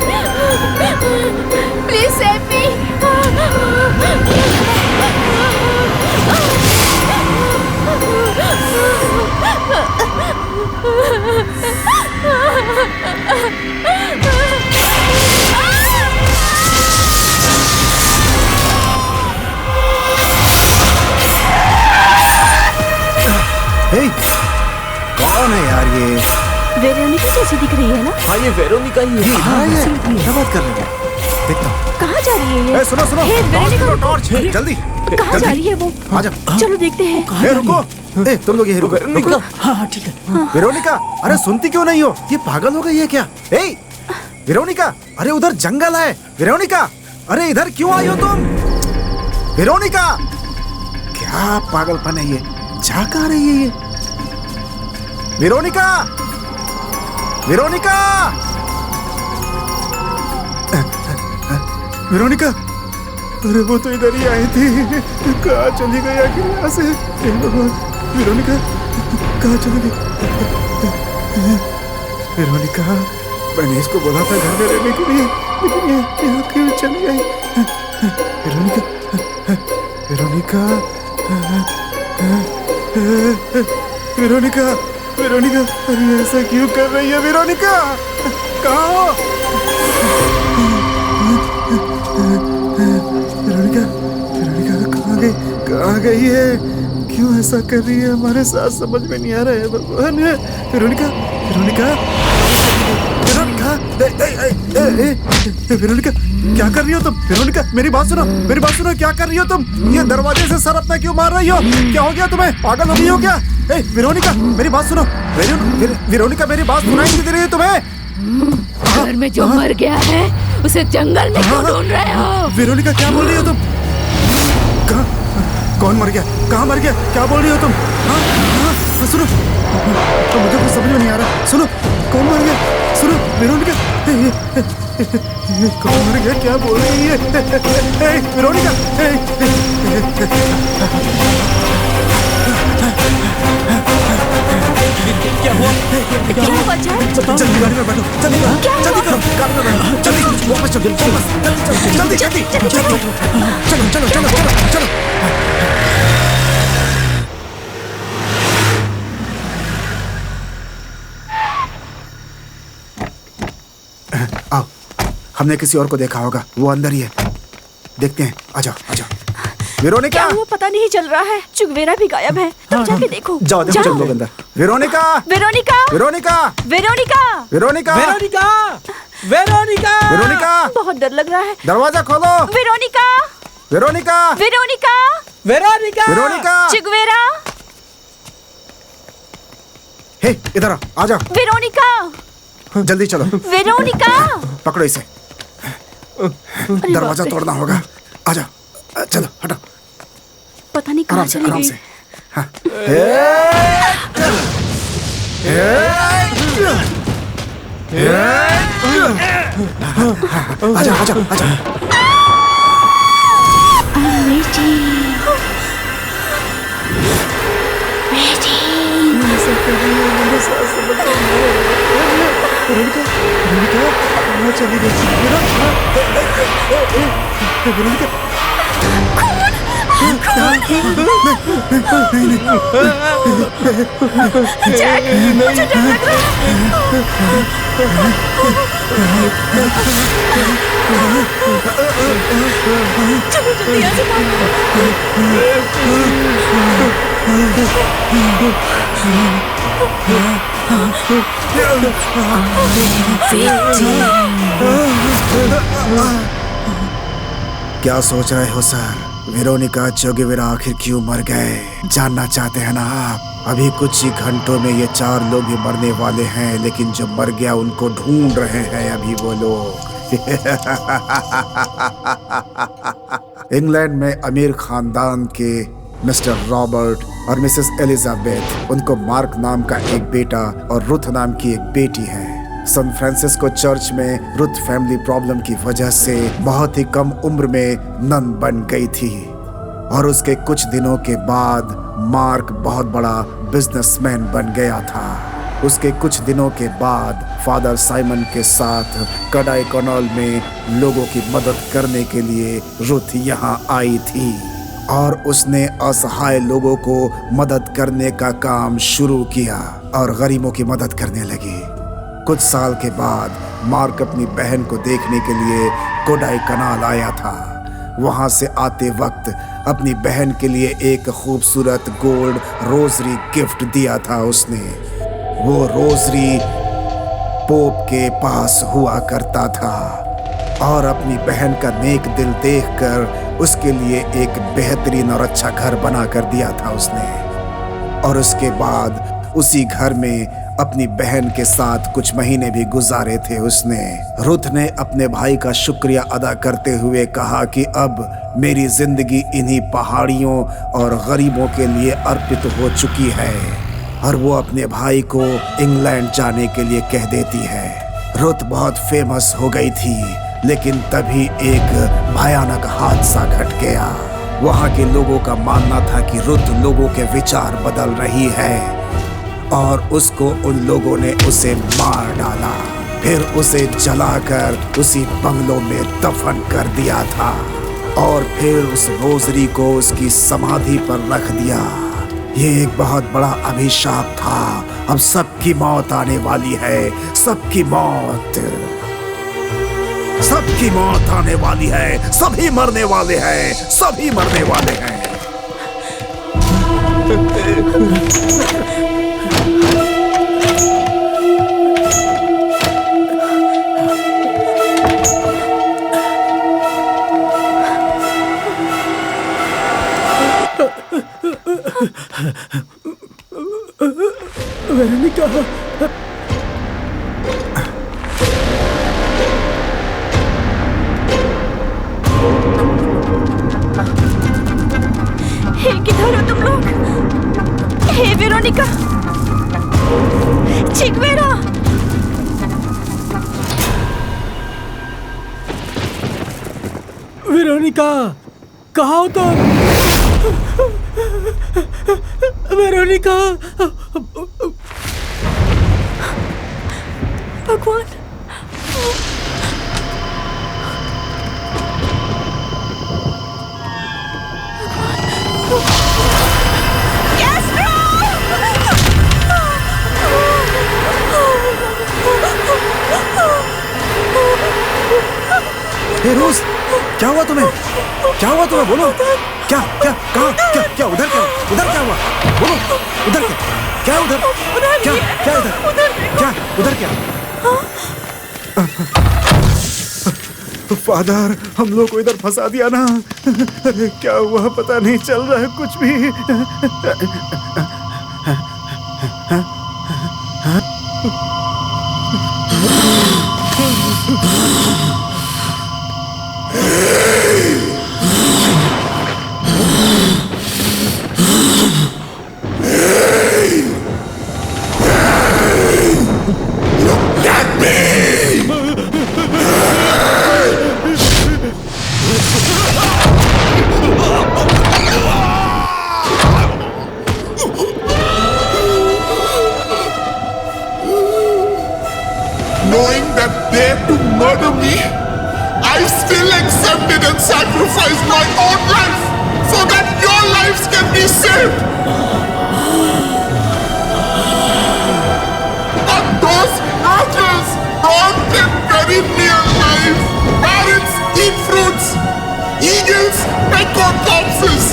Please save me! हे, कौन है यार ये? Veronica जैसी दिख रही है ना? हाँ ये वेरोनिका ही है। हाँ ये क्या बात कर रहे हैं? देखता हूँ। कहाँ जा रही है ये? सुनो सुनो, हे, वेरोनिका, टॉर्च जल्दी। कहाँ जा रही है वो? आजा। चलो देखते हैं। ए रुको, ए तुम लोग ये रुको। वेरोनिका। हाँ ठीक है। वेरोनिका, अरे सुनती क्यों नहीं हो? ये पागल हो गई है क्या? ए वेरोनिका, अरे उधर जंगल है। वेरोनिका, अरे इधर क्यों आई हो तुम? वेरोनिका, क्या पागलपन है ये? जा कहाँ रही है ये? वेरोनिका, वेरोनिका, वेरोनिका, अरे वो तो इधर ही आई थी। कहाँ चली गई आखिर यहाँ से? हे भगवान, वेरोनिका कहाँ चली गई? वेरोनिका, मैंने इसको बोला था घर में रहने के लिए, लेकिन ये यहाँ क्यों चली गई? वेरोनिका, वेरोनिका, वेरोनिका, वेरोनिका, अरे ऐसा क्यों कर रही है वेरोनिका? कहाँ हो? वेरोनिका, वेरोनिका कहाँ गई? कहाँ गई है? क्यों ऐसा कर रही है हमारे साथ? समझ में नहीं आ रहा है भगवान। वेरोनिका, वेरोनिका, वेरोनिका, वेरोनिका, क्या कर रही हो तुम? वेरोनिका, मेरी बात सुनो, मेरी बात सुनो, क्या कर रही हो तुम? ये दरवाजे से सर अपना क्यों मार रही हो? क्या हो गया तुम्हें? पागल हो गई हो क्या? वेरोनिका, मेरी बात सुनो। वेरोनिका, मेरी बात सुनाई नहीं दे रही है तुम्हें? घर में जो मर गया है उसे जंगल में क्यों ढूंढ रहे हो? वेरोनिका, क्या बोल रही हो तुम? कहाँ? कौन मर गया? कहाँ मर गया? क्या बोल रही हो तुम? हाँ, हाँ, सुनो, तो मुझे कुछ समझ में नहीं आ रहा। सुनो, कौन मर गया? सुनो, वेरोनिका, कौन मर गया? क्या बोल रही है? वेरोनिका, क्या हुआ? क्या हुआ जान? जल्दी गाड़ी में बैठो, जल्दी जल्दी करो, गाड़ी में बैठो, जल्दी वापस चलो, जल्दी जल्दी जल्दी, चलो चलो चलो चलो चलो। आओ, हमने किसी और को देखा होगा, वो अंदर ही है। देखते हैं, आ जाओ आ जाओ। वेरोनिका, क्या हुआ पता नहीं चल रहा है। चुगवेरा भी गायब है। तुम जाके देखो। जाओ देखो तुम लोग अंदर। Veronica, Veronica, Veronica, Veronica, Veronica, Veronica, Veronica, Veronica, बहुत डर लग रहा है। दरवाजा खोलो। Veronica, Veronica, Veronica, Veronica, Veronica, चुगवेरा, हे इधर आ जा। वेरोनिका, जल्दी चलो। वेरोनिका, पकड़ो इसे। दरवाजा तोड़ना होगा। आजा, चलो हटो। पता नहीं आराम कहाँ से, चली आराम गई। से। हाँ। आजा, आजा, आजा। जैक, मुझे डर लग रहा है। चलो जल्दी यहाँ से भागो। क्या सोच रहे हो सर? वेरोनिका चोगेवेरा आखिर क्यों मर गए जानना चाहते हैं ना आप? अभी कुछ ही घंटों में ये 4 लोग भी मरने वाले हैं, लेकिन जो मर गया उनको ढूंढ रहे हैं अभी वो लोग। इंग्लैंड में अमीर खानदान के मिस्टर रॉबर्ट और मिसेस एलिजाबेथ, उनको मार्क नाम का एक बेटा और रुथ नाम की एक बेटी है। सैन फ्रांसिस्को चर्च में रुथ फैमिली प्रॉब्लम की वजह से बहुत ही कम उम्र में नन बन गई थी और उसके कुछ दिनों के बाद मार्क बहुत बड़ा बिजनेसमैन बन गया था। उसके कुछ दिनों के बाद फादर साइमन के साथ कडाई कनाल में लोगों की मदद करने के लिए रुथ यहाँ आई थी और उसने असहाय लोगों को मदद करने का काम शुरू किया और गरीबों की मदद करने लगी। कुछ साल के बाद मार्क अपनी बहन को देखने के लिए कोडाई कनाल आया था। वहां से आते वक्त अपनी बहन के लिए एक खूबसूरत गोल्ड रोजरी गिफ्ट दिया था उसने। वो रोजरी पोप के पास हुआ करता था और अपनी बहन का नेक दिल देखकर उसके लिए एक बेहतरीन और अच्छा घर बना कर दिया था उसने। और उसके बाद उसी घर में अपनी बहन के साथ कुछ महीने भी गुजारे थे उसने। रुथ ने अपने भाई का शुक्रिया अदा करते हुए कहा कि अब मेरी जिंदगी इन्हीं पहाड़ियों और गरीबों के लिए अर्पित हो चुकी है और वो अपने भाई को इंग्लैंड जाने के लिए कह देती है। रुथ बहुत फेमस हो गई थी, लेकिन तभी एक भयानक हादसा घट गया। वहाँ के लोगों का मानना था कि रुथ लोगों के विचार बदल रही है और उसको उन लोगों ने उसे मार डाला, फिर उसे जलाकर उसी बंगलों में दफन कर दिया था और फिर उस रोजरी को उसकी समाधि पर रख दिया। ये एक बहुत बड़ा अभिशाप था। अब सबकी मौत आने वाली है, सबकी मौत, सबकी मौत आने वाली है, सभी मरने वाले हैं, सभी मरने वाले हैं। वेरोनिका, हे किधर हो तुम लोग? हे वेरोनिका, चिगवेरा, वेरोनिका, कहाँ हो तुम? वेरोनिका, भगवान, हे रोज, क्या हुआ तुम्हें? क्या हुआ तुम्हें? बोलो, क्या क्या कहाँ क्या क्या उधर क्या हुआ बोलो उधर क्या उधर क्या क्या उधर क्या फादर हम लोग को इधर फंसा दिया ना। अरे क्या हुआ पता नहीं चल रहा है कुछ भी। Knowing that they're to murder me, I still accepted and sacrificed my own life so that your lives can be saved. But those rotters brought them very near life. Parrots eat fruits. Eagles peck on corpses.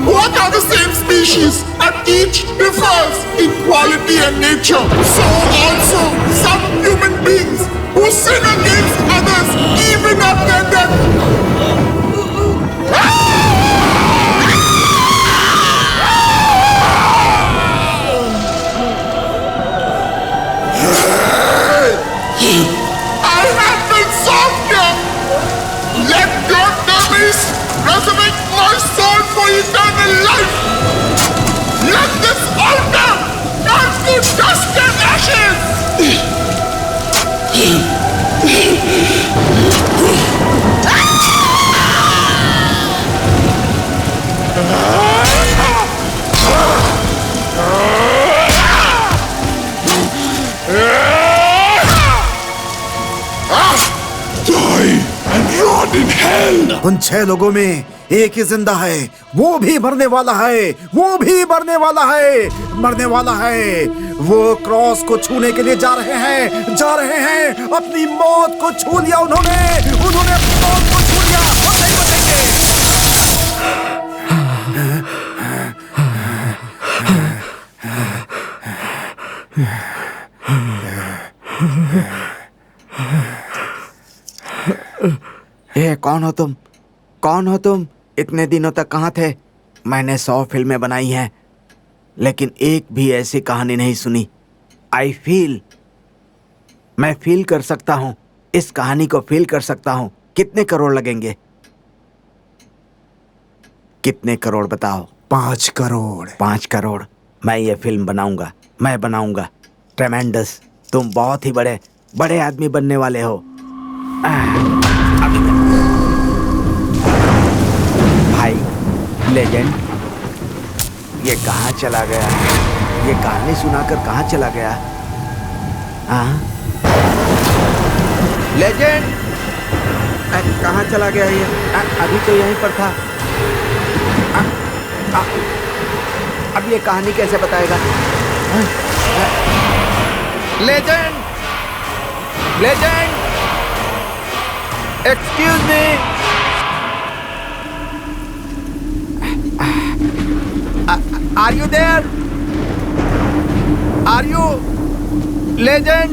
What are the same species, but each differs in quality and nature. So also some human beings who sin against others even after death. I have been softened. Let your memories resurrect my soul for eternal life. Let this altar turn to dust and ashes. Die and rot in hell. उन 6 लोगों में एक ही जिंदा है, वो भी मरने वाला है, वो भी मरने वाला है, मरने वाला है। वो क्रॉस को छूने के लिए जा रहे हैं, अपनी मौत को छू लिया उन्होंने अपनी मौत को छू लिया, अब नहीं बचेंगे। ए, कौन हो तुम? कौन हो तुम? इतने दिनों तक कहाँ थे? मैंने 100 फिल्में बनाई हैं, लेकिन एक भी ऐसी कहानी नहीं सुनी। मैं फील कर सकता हूँ, इस कहानी को फील कर सकता हूँ। कितने करोड़ लगेंगे? कितने करोड़ बताओ? 5 करोड़। 5 करोड़। मैं ये फिल्म बनाऊंगा, मैं बनाऊंगा। ट्रेमेंडस, तुम बहुत ही बड़े आदमी बनने वाले हो। भाई लेजेंड, ये कहाँ चला गया? ये कहानी सुनाकर कहाँ चला गया? लेजेंड, कहाँ चला गया ये? अभी तो यहीं पर था। अब ये कहानी कैसे बताएगा? Legend, excuse me. Are you there? Are you legend?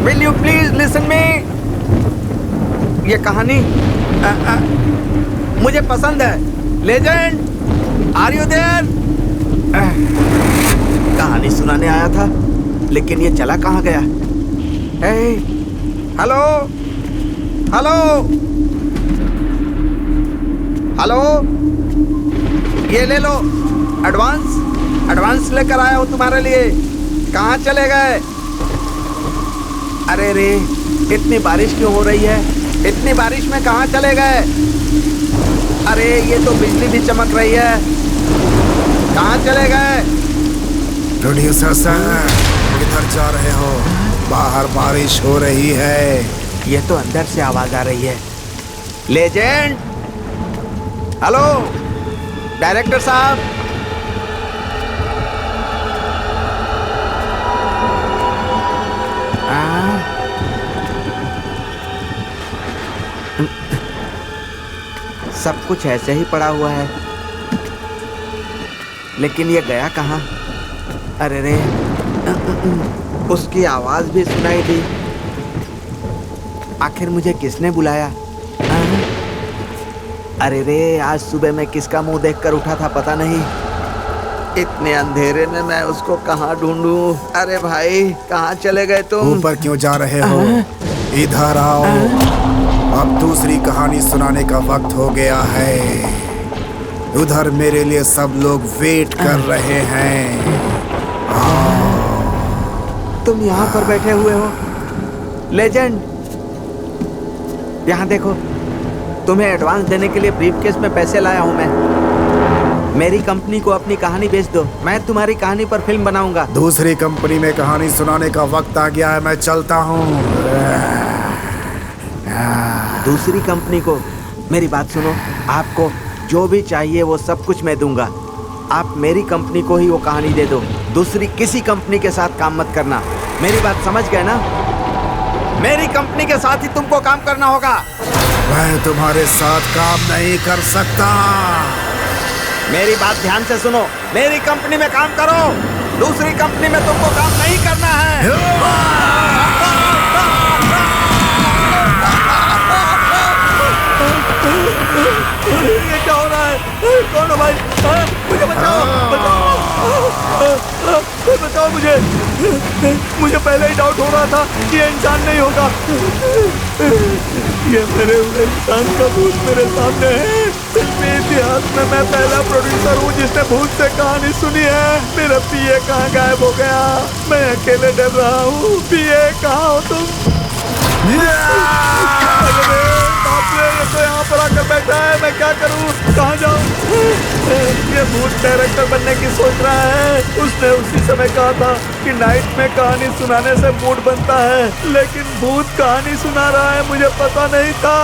Will you please listen me? ये कहानी मुझे पसंद है। Legend, are you there? कहानी सुनाने आया था, लेकिन ये चला कहाँ गया? Hey, hello, hello, hello. ये ले लो, एडवांस लेकर आया हूँ तुम्हारे लिए। कहाँ चले गए? अरे रे, इतनी बारिश क्यों हो रही है? इतनी बारिश में कहाँ चले गए? अरे ये तो बिजली भी चमक रही है। कहाँ चले गए? प्रोड्यूसर सर, किधर जा रहे हो? बाहर बारिश हो रही है। ये तो अंदर से आवाज आ रही है। लेजेंड, हेलो डायरेक्टर साहब। सब कुछ ऐसे ही पड़ा हुआ है, लेकिन ये गया कहाँ? अरे रे, उसकी आवाज भी सुनाई दी। आखिर मुझे किसने बुलाया? अरे रे, आज सुबह मैं किसका मुंह देखकर उठा था पता नहीं। इतने अंधेरे में मैं उसको कहाँ ढूंढूं? अरे भाई, कहाँ चले गए तुम? ऊपर क्यों जा रहे हो? इधर आओ, अब दूसरी कहानी सुनाने का वक्त हो गया है। उधर मेरे लिए सब लोग वेट कर रहे हैं। तुम यहाँ पर बैठे हुए हो लेजेंड? यहाँ देखो, तुम्हें एडवांस देने के लिए ब्रीफकेस में पैसे लाया हूँ मैं। मेरी कंपनी को अपनी कहानी बेच दो, मैं तुम्हारी कहानी पर फिल्म बनाऊंगा। दूसरी कंपनी में कहानी सुनाने का वक्त आ गया है, मैं चलता हूँ। दूसरी कंपनी को? मेरी बात सुनो, आपको जो भी चाहिए वो सब कुछ मैं दूंगा। आप मेरी कंपनी को ही वो कहानी दे दो, दूसरी किसी कंपनी के साथ काम मत करना। मेरी बात समझ गए ना? मेरी कंपनी के साथ ही तुमको काम करना होगा। मैं तुम्हारे साथ काम नहीं कर सकता। मेरी बात ध्यान से सुनो, मेरी कंपनी में काम करो, दूसरी कंपनी में तुमको काम नहीं करना है। ये क्या हो रहा है? कौन हो भाई? मुझे बचाओ, बचाओ मुझे। मुझे पहले ही डाउट हो रहा था कि ये इंसान नहीं होगा। ये मेरे हुए इंसान का भूत मेरे सामने है। फिल्मी इतिहास में मैं पहला प्रोड्यूसर हूँ जिसने भूत से कहानी सुनी है। मेरा पीए कहाँ गायब हो गया? मैं अकेले डर रहा हूँ। पीए कहाँ हो तुम? ये तो यहाँ पर आकर बैठा है, मैं क्या करूँ? कहाँ जाऊँ? ये भूत डायरेक्टर बनने की सोच रहा है। उसने उसी समय कहा था कि नाइट में कहानी सुनाने से मूड बनता है, लेकिन भूत कहानी सुना रहा है, मुझे पता नहीं था।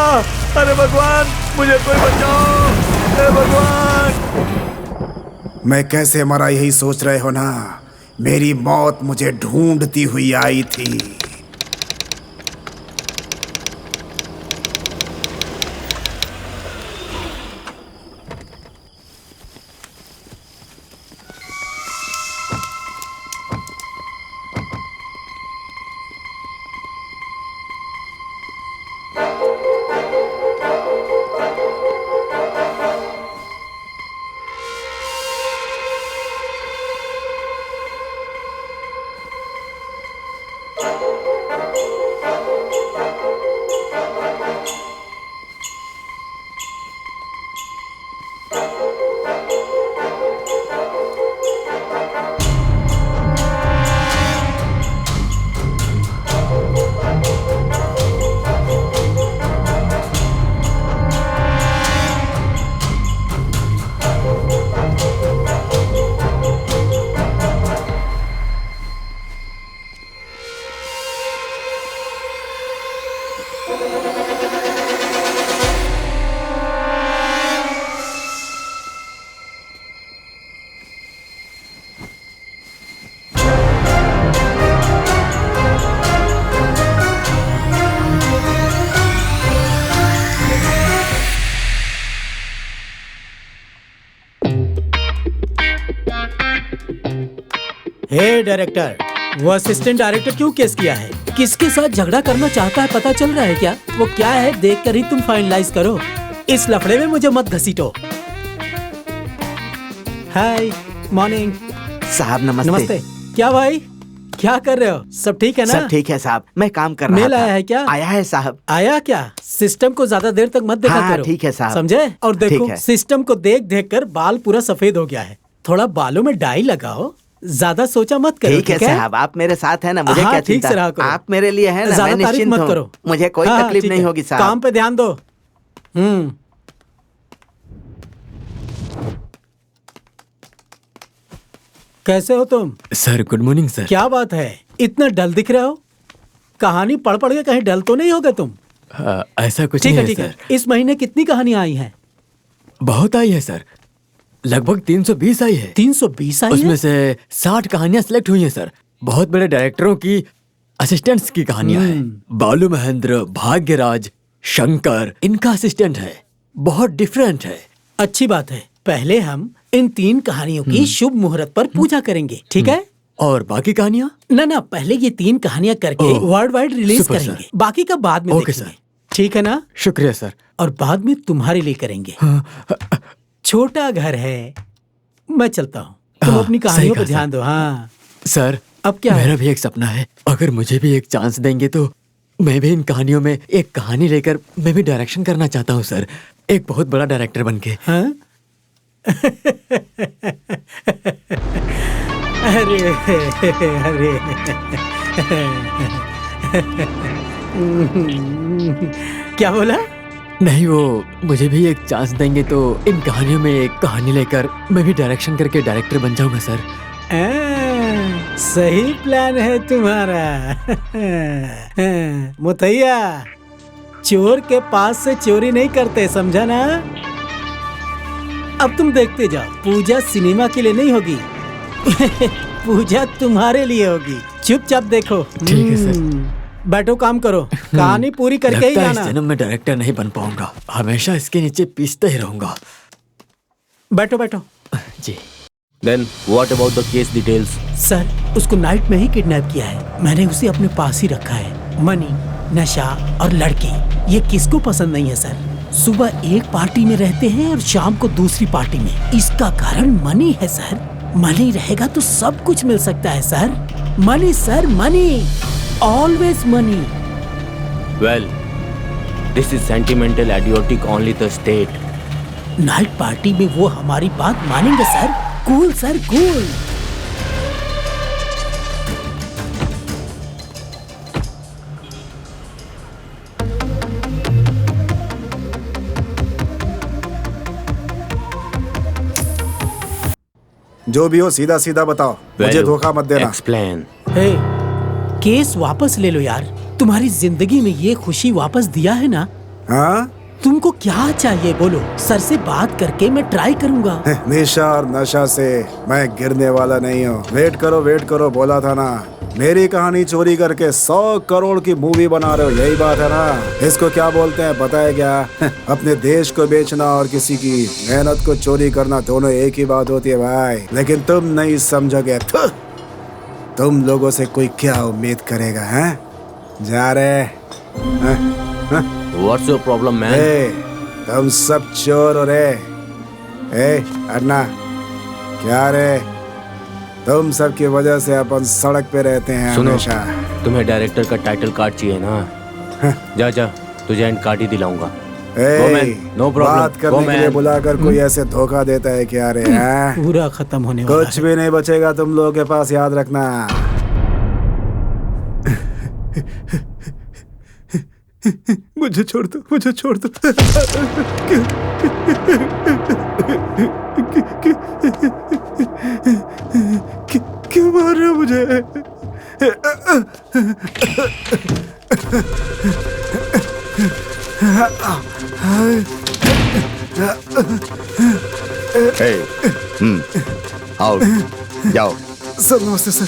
अरे भगवान, मुझे कोई बचाओ। अरे भगवान। मैं कैसे मरा यही सोच रहे हो ना? मेरी मौत मुझे ढूंढती हुई आई थी। हे डायरेक्टर, वो असिस्टेंट डायरेक्टर क्यों केस किया है? किसके साथ झगड़ा करना चाहता है पता चल रहा है क्या? वो क्या है देख कर ही तुम फाइनलाइज करो। इस लफड़े में मुझे मत घसीटो। हाय, मॉर्निंग साहब नमस्ते। नमस्ते। क्या भाई, क्या कर रहे हो? सब ठीक है ना? सब ठीक है साहब, मैं काम कर रहा था। मेल आया है क्या? आया है साहब। आया क्या? सिस्टम को ज्यादा देर तक मत देखा हाँ, करो। ठीक है साहब। समझे? और देखो, ठीक है। सिस्टम को देख देख कर बाल पूरा सफेद हो गया है। थोड़ा बालों में डाई लगाओ, ज्यादा सोचा मत करो। ठीक है साहब, आप मेरे साथ हैं ना, मुझे हाँ, क्या ठीक चिंता? से रहा करो। आप मेरे लिए हैं ना, ज्यादा मैं तारीफ निश्चिंत मत हूँ। करो। मुझे कोई हाँ, तकलीफ ठीक नहीं है। होगी साहब। काम पे ध्यान दो। कैसे हो तुम? Sir good morning sir. क्या बात है, इतना डल दिख रहे हो? कहानी पढ़ पढ़ के कहीं डल तो नहीं होगे तुम? ऐसा कुछ ठीक नहीं है, है ठीक है। सर। इस महीने कितनी कहानियां आई हैं? बहुत आई है सर, लगभग 320 आई है। 320 आई उसमें है? से 60 कहानियां सिलेक्ट हुई हैं सर। बहुत बड़े डायरेक्टरों की असिस्टेंट्स की कहानियां हैं। बालू महेंद्र, भाग्यराज, शंकर इनका असिस्टेंट है, बहुत डिफरेंट है। अच्छी बात है। पहले हम इन 3 कहानियों की शुभ मुहूर्त पर पूजा करेंगे, ठीक है? और बाकी कहानियाँ? ना, पहले ये 3 कहानियाँ करके वर्ल्ड वाइड रिलीज सुपर करेंगे, सर। बाकी का बाद में ओके देखेंगे, सर। ठीक है ना? शुक्रिया सर। और बाद में तुम्हारे लिए करेंगे। छोटा घर है, मैं चलता हूँ, तुम हाँ, अपनी सही कहानियों कहा पर ध्यान दो। हाँ, सर अब क्या है? मेरा भी एक सपना है, अगर मुझे भी एक चांस देंगे तो मैं भी इन कहानियों में एक कहानी लेकर मैं भी डायरेक्शन करना चाहता हूँ सर, एक बहुत बड़ा डायरेक्टर बनके। हाँ? अरे अरे क्या बोला? नहीं, वो मुझे भी एक चांस देंगे तो इन कहानियों में एक कहानी लेकर मैं भी डायरेक्शन करके डायरेक्टर बन जाऊंगा सर। सही प्लान है तुम्हारा। मुतैया, चोर के पास से चोरी नहीं करते, समझा ना? अब तुम देखते जाओ, पूजा सिनेमा के लिए नहीं होगी। पूजा तुम्हारे लिए होगी। चुपचाप देखो। ठीक है सर। बैठो, काम करो, कहानी पूरी करके ही लगता है जाना। इस जन्म में डायरेक्टर नहीं बन पाऊंगा, हमेशा इसके नीचे पीसते ही रहूंगा। बैठो बैठो। जी। Then what about the case details? Sir, उसको नाइट में ही किडनैप किया है। मैंने उसे अपने पास ही रखा है। मनी, नशा और लड़की, ये किसको पसंद नहीं है सर? सुबह एक पार्टी में रहते हैं और शाम को दूसरी पार्टी में। इसका कारण मनी है सर। मनी रहेगा तो सब कुछ मिल सकता है sir. Money sir, money, always money. Well, this is sentimental idiotic only the state. Night party में वो हमारी बात मानेंगे सर। Cool sir, cool. जो भी हो सीधा सीधा बताओ, मुझे Well, धोखा मत देना। Explain. हे, केस वापस ले लो यार। तुम्हारी जिंदगी में ये खुशी वापस दिया है ना? हाँ? तुमको क्या चाहिए बोलो, सर से बात करके मैं ट्राई करूंगा। निशा और नशा से मैं गिरने वाला नहीं हूँ। वेट करो, बोला था ना। मेरी कहानी चोरी करके 100 करोड़ की मूवी बना रहे हो, यही बात है ना? इसको क्या बोलते हैं पता है क्या? अपने देश को बेचना और किसी की मेहनत को चोरी करना, दोनों एक ही बात होती है भाई। लेकिन तुम नहीं समझोगे। तुम लोगों से कोई क्या उम्मीद करेगा? हैं? जा रहे What's your problem, man? तुम सब चोर हो रे। अन्ना, क्या रे? तुम सब की वजह से अपन सड़क पे रहते हैं सुनो, हमेशा। तुम्हें डायरेक्टर का टाइटल कार्ड चाहिए ना? जा, तुझे एंड कार्ड ही दिलाऊंगा। Go, man. No problem. बात करने Go, के लिए man. बुलाकर कोई ऐसे धोखा देता है क्या रे? हैं? पूरा खत्म होने वाला कुछ भी नहीं बचेगा तुम लोगों के पास, याद रखना। मुझे छोड़ दो, मुझे छोड़ दो। क्यों मार रहे हो मुझे? आओ, जाओ। सर नमस्ते सर।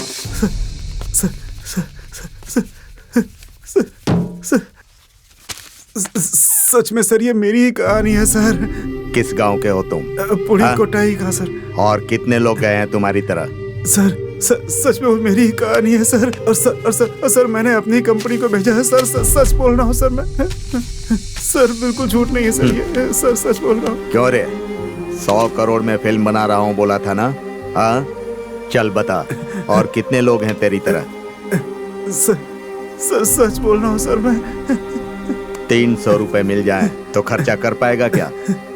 सच में सर, ये मेरी ही कहानी है सर। किस गांव के हो तुम? पुड़ी हाँ? कोटाई का सर। और कितने लोग गए हैं तुम्हारी तरह? सर सच में वो मेरी ही कहानी है सर। और सर मैंने अपनी कंपनी को भेजा है सर। सच बोल रहा हूँ सर मैं। सर बिल्कुल झूठ नहीं है सर, ये सर सच बोल रहा हूँ। क्यों रे? 100 करोड़ में फिल्म बना रहा हूँ बोला था ना? हाँ, चल बता, और कितने लोग हैं तेरी तरह? सच बोल रहा हूँ सर मैं। 300 रुपए मिल जाए तो खर्चा कर पाएगा क्या?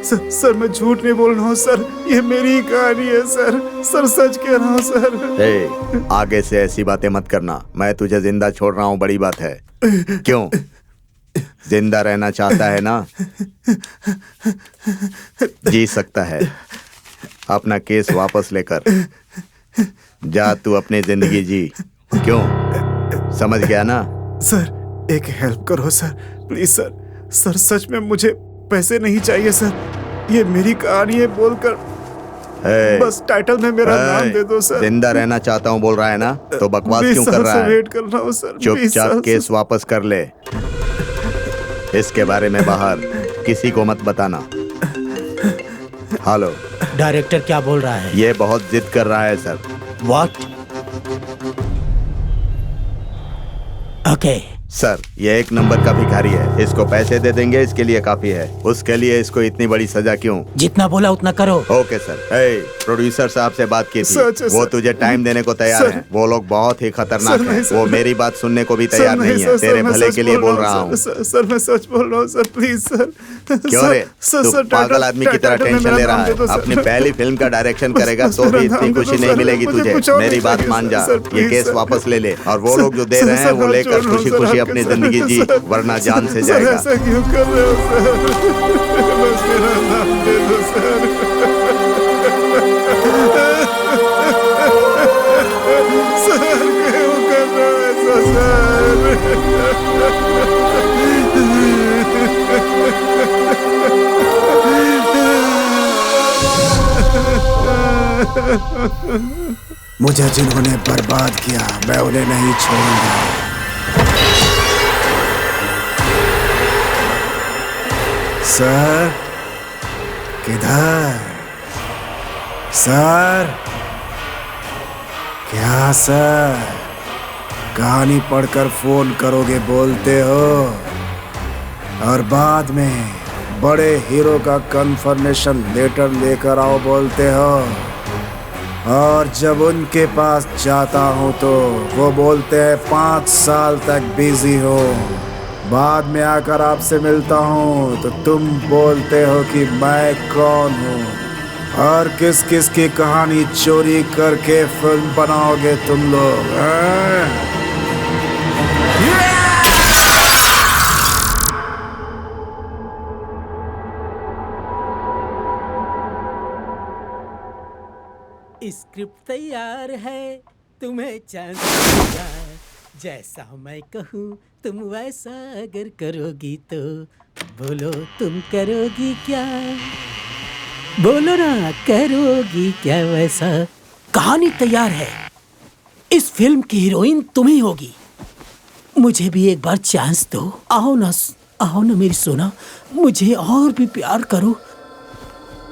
सर मैं झूठ नहीं बोल रहा हूँ सर, ये मेरी ही कहानी है सर। सर सच कह रहा हूँ सर। आगे से ऐसी बातें मत करना। मैं तुझे जिंदा छोड़ रहा हूँ, बड़ी बात है। क्यों? जिंदा रहना चाहता है ना? जी सकता है। अपना केस वापस लेकर जा, तू अपनी जिंदगी जी। क्यों? समझ गया ना? सर एक हेल्प करो सर, प्लीज सर। सर सच में मुझे पैसे नहीं चाहिए सर, ये मेरी कहानी है बोलकर बस टाइटल में मेरा नाम दे दो सर। जिंदा रहना चाहता हूँ बोल रहा है ना, तो बकवास क्यों कर रहा है? वेट कर रहा हूँ सर। चुपचाप केस वापस कर ले। इसके बारे में बाहर किसी को मत बताना। हेलो, डायरेक्टर क्या बोल रहा है? ये बहुत जिद कर रहा है सर। व्हाट? ओके सर, ये एक नंबर का भिखारी है। इसको पैसे दे देंगे, इसके लिए काफी है। उसके लिए इसको इतनी बड़ी सजा क्यों? जितना बोला उतना करो। Okay sir. प्रोड्यूसर साहब से बात की थी, सच है, वो सर। तुझे टाइम देने को तैयार हैं। वो लोग बहुत ही खतरनाक हैं। वो मेरी बात सुनने को भी तैयार नहीं है। तेरे भले के लिए बोल रहा हूँ। सर मैं सच बोल रहा हूँ सर, प्लीज सर। क्यों रे? तू पागल आदमी की तरह टेंशन ले रहा है। अपनी पहली फिल्म का डायरेक्शन करेगा तो भी इतनी खुशी नहीं मिलेगी तुझे। मेरी बात मान जा, ये केस वापस ले ले और वो लोग जो दे रहे हैं वो लेकर खुशी खुशी अपनी जिंदगी जी, वरना जान से जाएगा। ऐसा क्यों कर रहे हो सर? बस मेरा नाम दे दो सर। सर क्यों कर रहे हो ऐसा सर? मुझे जिन्होंने बर्बाद किया मैं उन्हें नहीं छोड़ूंगा। सर किधर? सर क्या सर? कहानी पढ़कर फोन करोगे बोलते हो और बाद में बड़े हीरो का कंफर्मेशन लेटर लेकर आओ बोलते हो, और जब उनके पास जाता हूँ तो वो बोलते हैं 5 साल तक बिजी हो। बाद में आकर आपसे मिलता हूँ तो तुम बोलते हो कि मैं कौन हूँ और किस किस की कहानी चोरी करके फिल्म बनाओगे तुम लोग, हैं? स्क्रिप्ट तैयार है, तुम्हें चांस मिलेगा। जैसा मैं कहूँ तुम वैसा अगर करोगी तो बोलो तुम करोगी क्या? बोलो ना, करोगी क्या वैसा? कहानी तैयार है, इस फिल्म की हीरोइन तुम ही होगी। मुझे भी एक बार चांस दो। आओ ना मेरी सोना, मुझे और भी प्यार करो।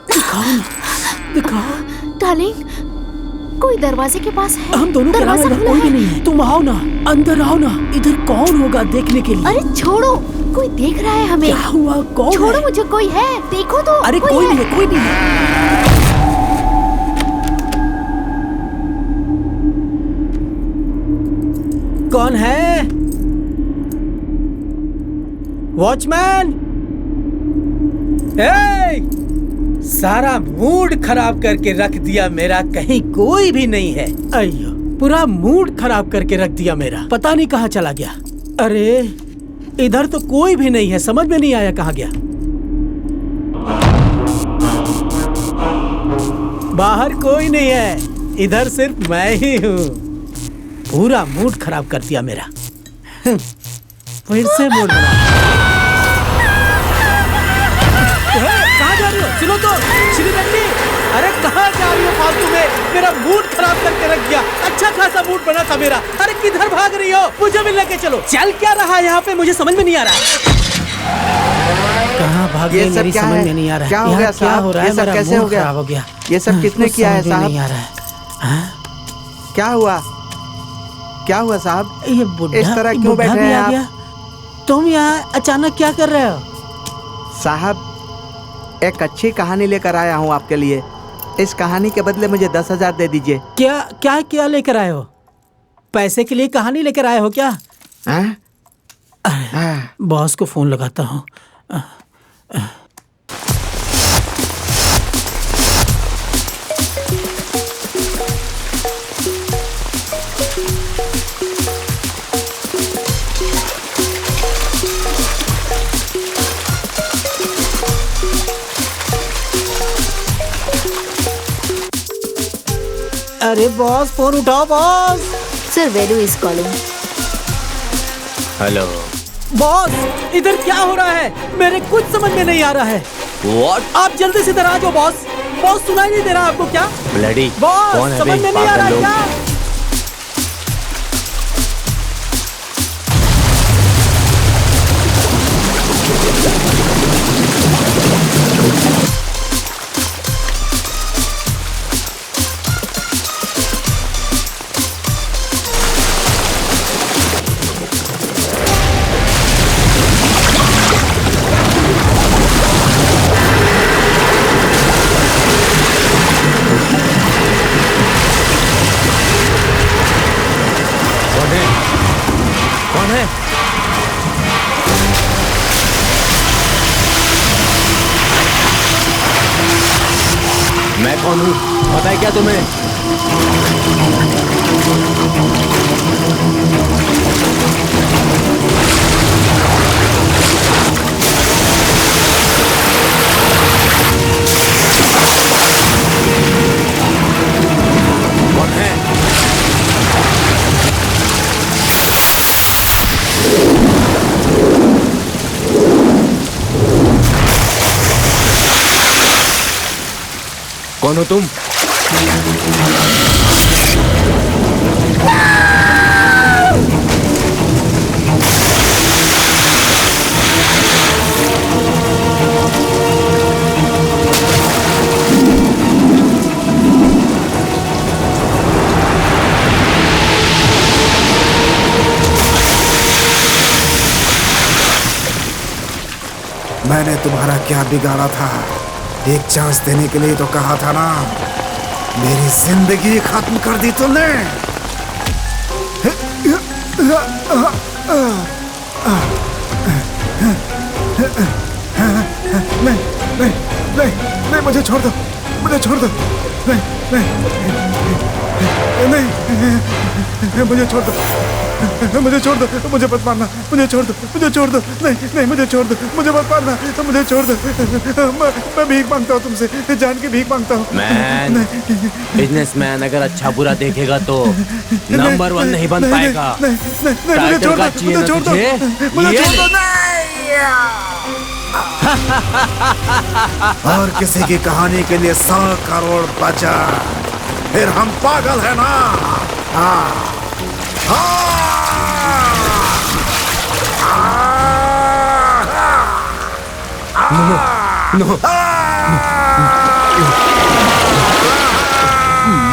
दिखाओ ना, दिखाओ। डार्लिंग, कोई दरवाजे के पास है? हम दोनों के अलावा इधर कोई भी नहीं है। तुम आओ ना, अंदर आओ ना। इधर कौन होगा देखने के लिए? अरे छोड़ो, कोई देख रहा है हमें। क्या हुआ? कौन छोड़ो है? मुझे, कोई है, देखो तो। अरे कोई नहीं है, कोई नहीं है। कौन है? वॉचमैन! सारा मूड खराब करके रख दिया मेरा, कहीं कोई भी नहीं है। अयो, पूरा मूड खराब करके रख दिया मेरा, पता नहीं कहाँ चला गया। अरे इधर तो कोई भी नहीं है, समझ में नहीं आया कहाँ गया। बाहर कोई नहीं है, इधर सिर्फ मैं ही हूँ। पूरा मूड खराब कर दिया मेरा। फिर से मूड बना। कहाँ जा रही हो? सुनो तो श्रीमती, अरे कहाँ जा रही हो फालतू में? मेरा मूड खराब करके रख दिया। अच्छा खासा मूड बना था मेरा। अरे किधर भाग रही हो? मुझे भी लेके चलो। चल क्या रहा है यहाँ पे, मुझे समझ में नहीं आ रहा। कहाँ भाग गई मेरी, समझ में नहीं आ रहा। क्या हो गया? क्या हो रहा है? मेरा मूड खराब हो गया। ये सब किसने किया है साहब? नहीं आ रहा है। क्या हुआ? क्या हुआ साहब? ये बुढ़ा इस तरह क्यों बैठे हैं आप? तुम यहाँ अचानक क्या कर रहे हो? साहब, एक अच्छी कहानी लेकर आया हूँ आपके लिए। इस कहानी के बदले मुझे 10,000 दे दीजिए। क्या क्या क्या लेकर आए हो? पैसे के लिए कहानी लेकर आए हो क्या? बॉस को फोन लगाता हूँ। अरे बॉस, फोन उठाओ boss. Sir, Velu is calling. Hello boss, इधर क्या हो रहा है? मेरे कुछ समझ में नहीं आ रहा है। व्हाट? आप जल्दी से इधर आ जाओ बॉस। बॉस, सुनाई नहीं दे रहा आपको क्या? ब्लडी बॉस, कौन है? समझ में नहीं आ रहा क्या? कौन हूँ पता है क्या तुम्हें? कौन है? कौन हो तुम? मैंने तुम्हारा क्या बिगाड़ा था? एक चांस देने के लिए तो कहा था ना। मेरी जिंदगी खत्म कर दी तुमने। नहीं नहीं नहीं नहीं, मुझे छोड़ दो, मुझे छोड़ दो। नहीं नहीं नहीं, मुझे छोड़ दो, मुझे छोड़ दो, मुझे मत मारना, मुझे छोड़ दो, मुझे छोड़ दो। नहीं नहीं, मुझे छोड़ दो, मुझे मत मारना, मुझे छोड़ दो। मैं भीख मांगता हूँ तुमसे, जान की भीख मांगता हूँ। मैन, बिजनेसमैन अगर अच्छा बुरा देखेगा तो नंबर 1 नहीं बन पाएगा। नहीं नहीं नहीं, मुझे छोड़ दो, मुझे छोड़ दो, मुझे छोड़ दो। और किसी की कहानी के लिए 100 करोड़ बचा, फिर हम पागल है ना? हाँ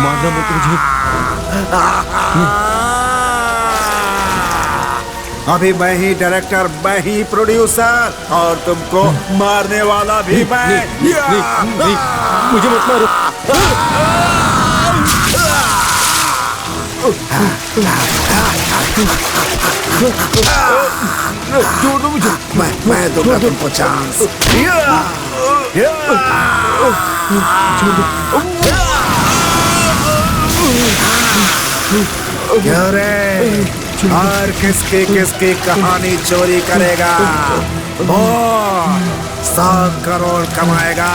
मारना मत मुझे। अभी मैं ही डायरेक्टर, मैं ही प्रोड्यूसर, और तुमको मारने वाला भी मैं। नहीं, मुझे मत मारो। छोड़ दो मुझे। मैं दूंगा तुमको चांस। क्यों रे? और किसकी कहानी चोरी करेगा? वो 100 करोड़ कमाएगा।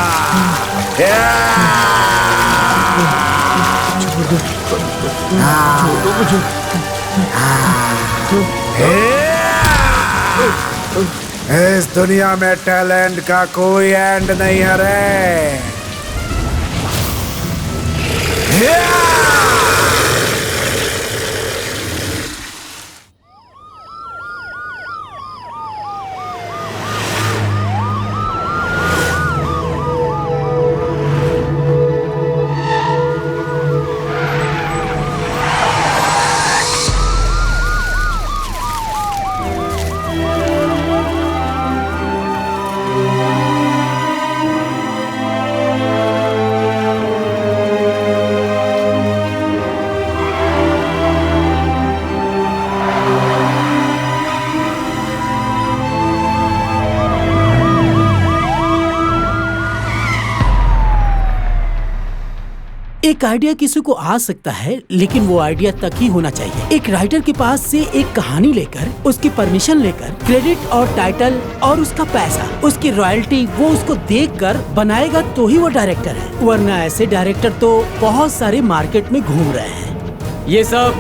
इस दुनिया में टैलेंट का कोई एंड नहीं है रे। एक आइडिया किसी को आ सकता है, लेकिन वो आइडिया तक ही होना चाहिए। एक राइटर के पास से एक कहानी लेकर, उसकी परमिशन लेकर, क्रेडिट और टाइटल और उसका पैसा, उसकी रॉयल्टी, वो उसको देखकर बनाएगा तो ही वो डायरेक्टर है। वरना ऐसे डायरेक्टर तो बहुत सारे मार्केट में घूम रहे हैं। ये सब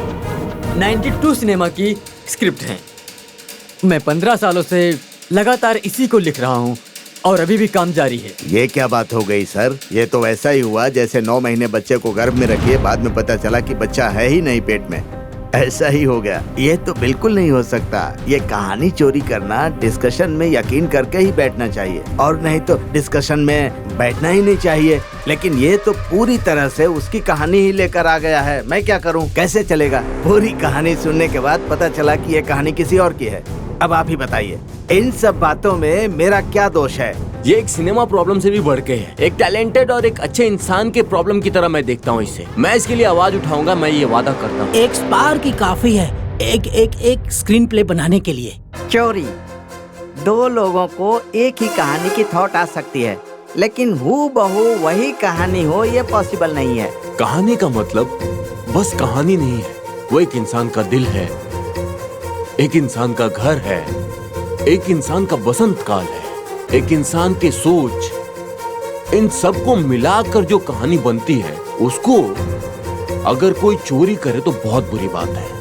92 सिनेमा की स्क्रिप्ट है। मैं 15 सालों से लगातार इसी को लिख रहा हूँ और अभी भी काम जारी है। ये क्या बात हो गई सर? ये तो वैसा ही हुआ जैसे 9 महीने बच्चे को गर्भ में रखिए, बाद में पता चला कि बच्चा है ही नहीं पेट में। ऐसा ही हो गया। ये तो बिल्कुल नहीं हो सकता। ये कहानी चोरी करना, डिस्कशन में यकीन करके ही बैठना चाहिए, और नहीं तो डिस्कशन में बैठना ही नहीं चाहिए। लेकिन ये तो पूरी तरह से उसकी कहानी ही लेकर आ गया है। मैं क्या करूं? कैसे चलेगा? पूरी कहानी सुनने के बाद पता चला कि ये कहानी किसी और की है। अब आप ही बताइए, इन सब बातों में मेरा क्या दोष है? ये एक सिनेमा प्रॉब्लम से भी बढ़ के है। एक टैलेंटेड और एक अच्छे इंसान के प्रॉब्लम की तरह मैं देखता हूँ इसे। मैं इसके लिए आवाज उठाऊंगा, मैं ये वादा करता हूँ। एक स्पार्क ही काफी है एक स्क्रीन प्ले बनाने के लिए। चोरी, 2 लोगों को एक ही कहानी की थॉट आ सकती है, लेकिन हूबहू वही कहानी हो ये पॉसिबल नहीं है। कहानी का मतलब बस कहानी नहीं है, वो एक इंसान का दिल है, एक इंसान का घर है, एक इंसान का बसंत काल है, एक इंसान की सोच। इन सबको मिलाकर जो कहानी बनती है, उसको अगर कोई चोरी करे तो बहुत बुरी बात है।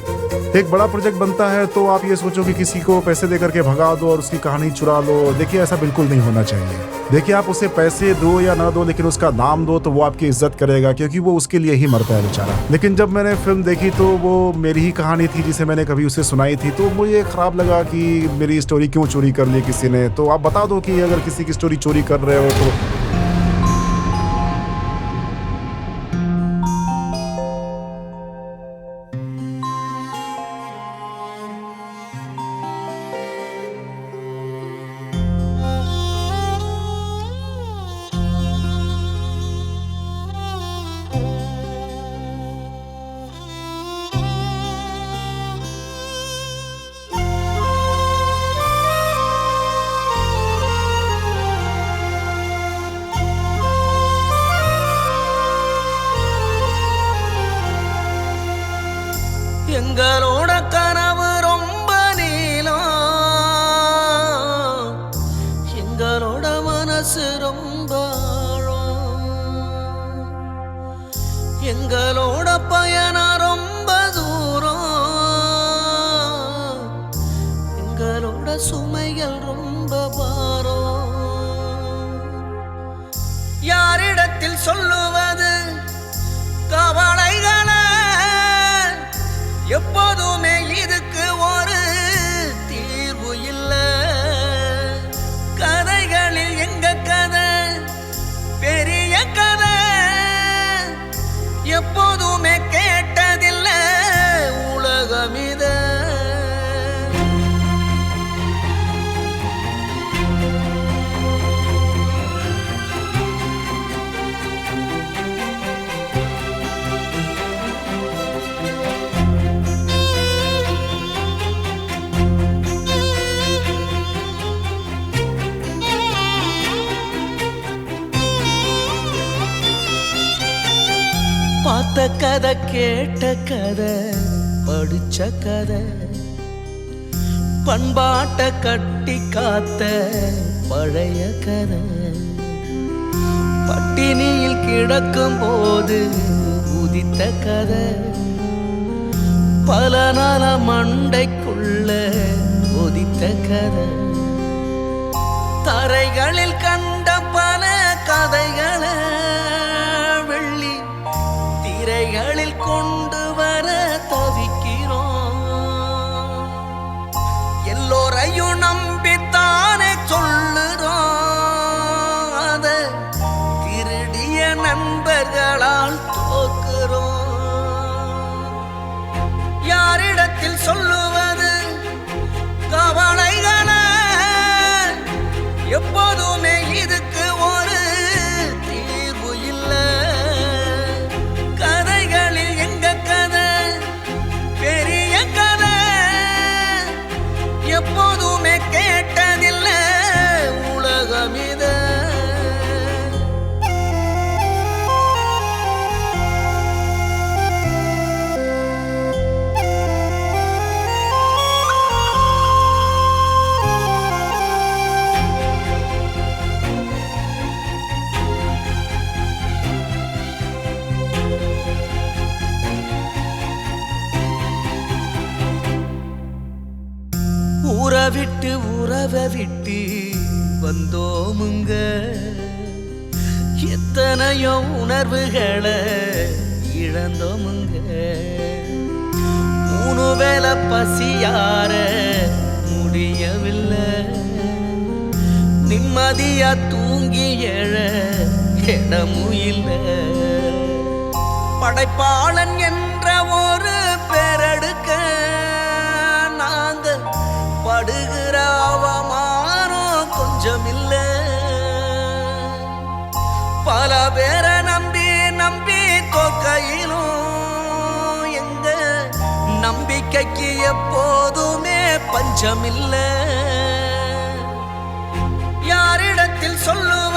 एक बड़ा प्रोजेक्ट बनता है तो आप ये सोचो कि किसी को पैसे देकर के भगा दो और उसकी कहानी चुरा लो। देखिए ऐसा बिल्कुल नहीं होना चाहिए। देखिए आप उसे पैसे दो या ना दो, लेकिन उसका नाम दो तो वो आपकी इज्जत करेगा, क्योंकि वो उसके लिए ही मरता है बेचारा। लेकिन जब मैंने फिल्म देखी तो वो मेरी ही कहानी थी जिसे मैंने कभी उसे सुनाई थी, तो मुझे खराब लगा कि मेरी स्टोरी क्यों चोरी कर ली किसी ने। तो आप बता दो कि अगर किसी की स्टोरी चोरी कर रहे हो तो எங்களோட கனவு ரொம்ப நீளம், எங்களோட மனசு ரொம்ப ஆழம், எங்களோட பயணம் ரொம்ப தூரம், எங்களோட சுமைகள் ரொம்ப பாரம். யாரிடத்தில் சொல்லுவது கவலைகளை? எப்போதுமே இதுக்கு ஒரு தீர்வு இல்ல. கதைகளில் எங்க கதை பெரிய கதை, எப்போதுமே கேட்டதில்ல உலகம் இத. பார்த்த கதை, கேட்ட கதை, படிச்ச கதை, பண்பாட்ட கட்டி காத்த பழைய கதை, பட்டினியில் கிடக்கும் போது உதித்த கதை, பல நாள மண்டைக்குள்ள உதித்த கதை, தரைகளில் கண்ட பல கதைகளை வெள்ளி திரைகளில் கொண்டு வர தவிக்கிறோம். எல்லோரையும் நம்பித்தானே சொல்லுறோம், அத திருடிய நண்பர்களால் தோக்குறோம். யாரிடத்தில் சொல்லுவது கவலைகளை? எப்போதுமே இதுக்கு ஒரு தீர்வு இல்லை. கதைகளில் எங்க கதை பெரிய கதை, எப்போதுமே கேட்டதில்ல உலகம் இத. ஊரை விட்டு உறவை விட்டு வந்தோமுங்க, எத்தனையோ உணர்வுகளை இழந்தோமுங்க. 3 வேளை பசியார முடியவில்லை, நிம்மதியா தூங்கி எழ இடமும் இல்லை. படைப்பாளன் என்ற ஒரு பெறெடுக்க நாங்க படுகிற அவமானம் கொஞ்சம் இல்ல. பல பேரை நம்பி நம்பி தோக்கையிலும் எங்க நம்பிக்கைக்கு எப்போதுமே பஞ்சம் இல்ல. யாரிடத்தில் சொல்லுவ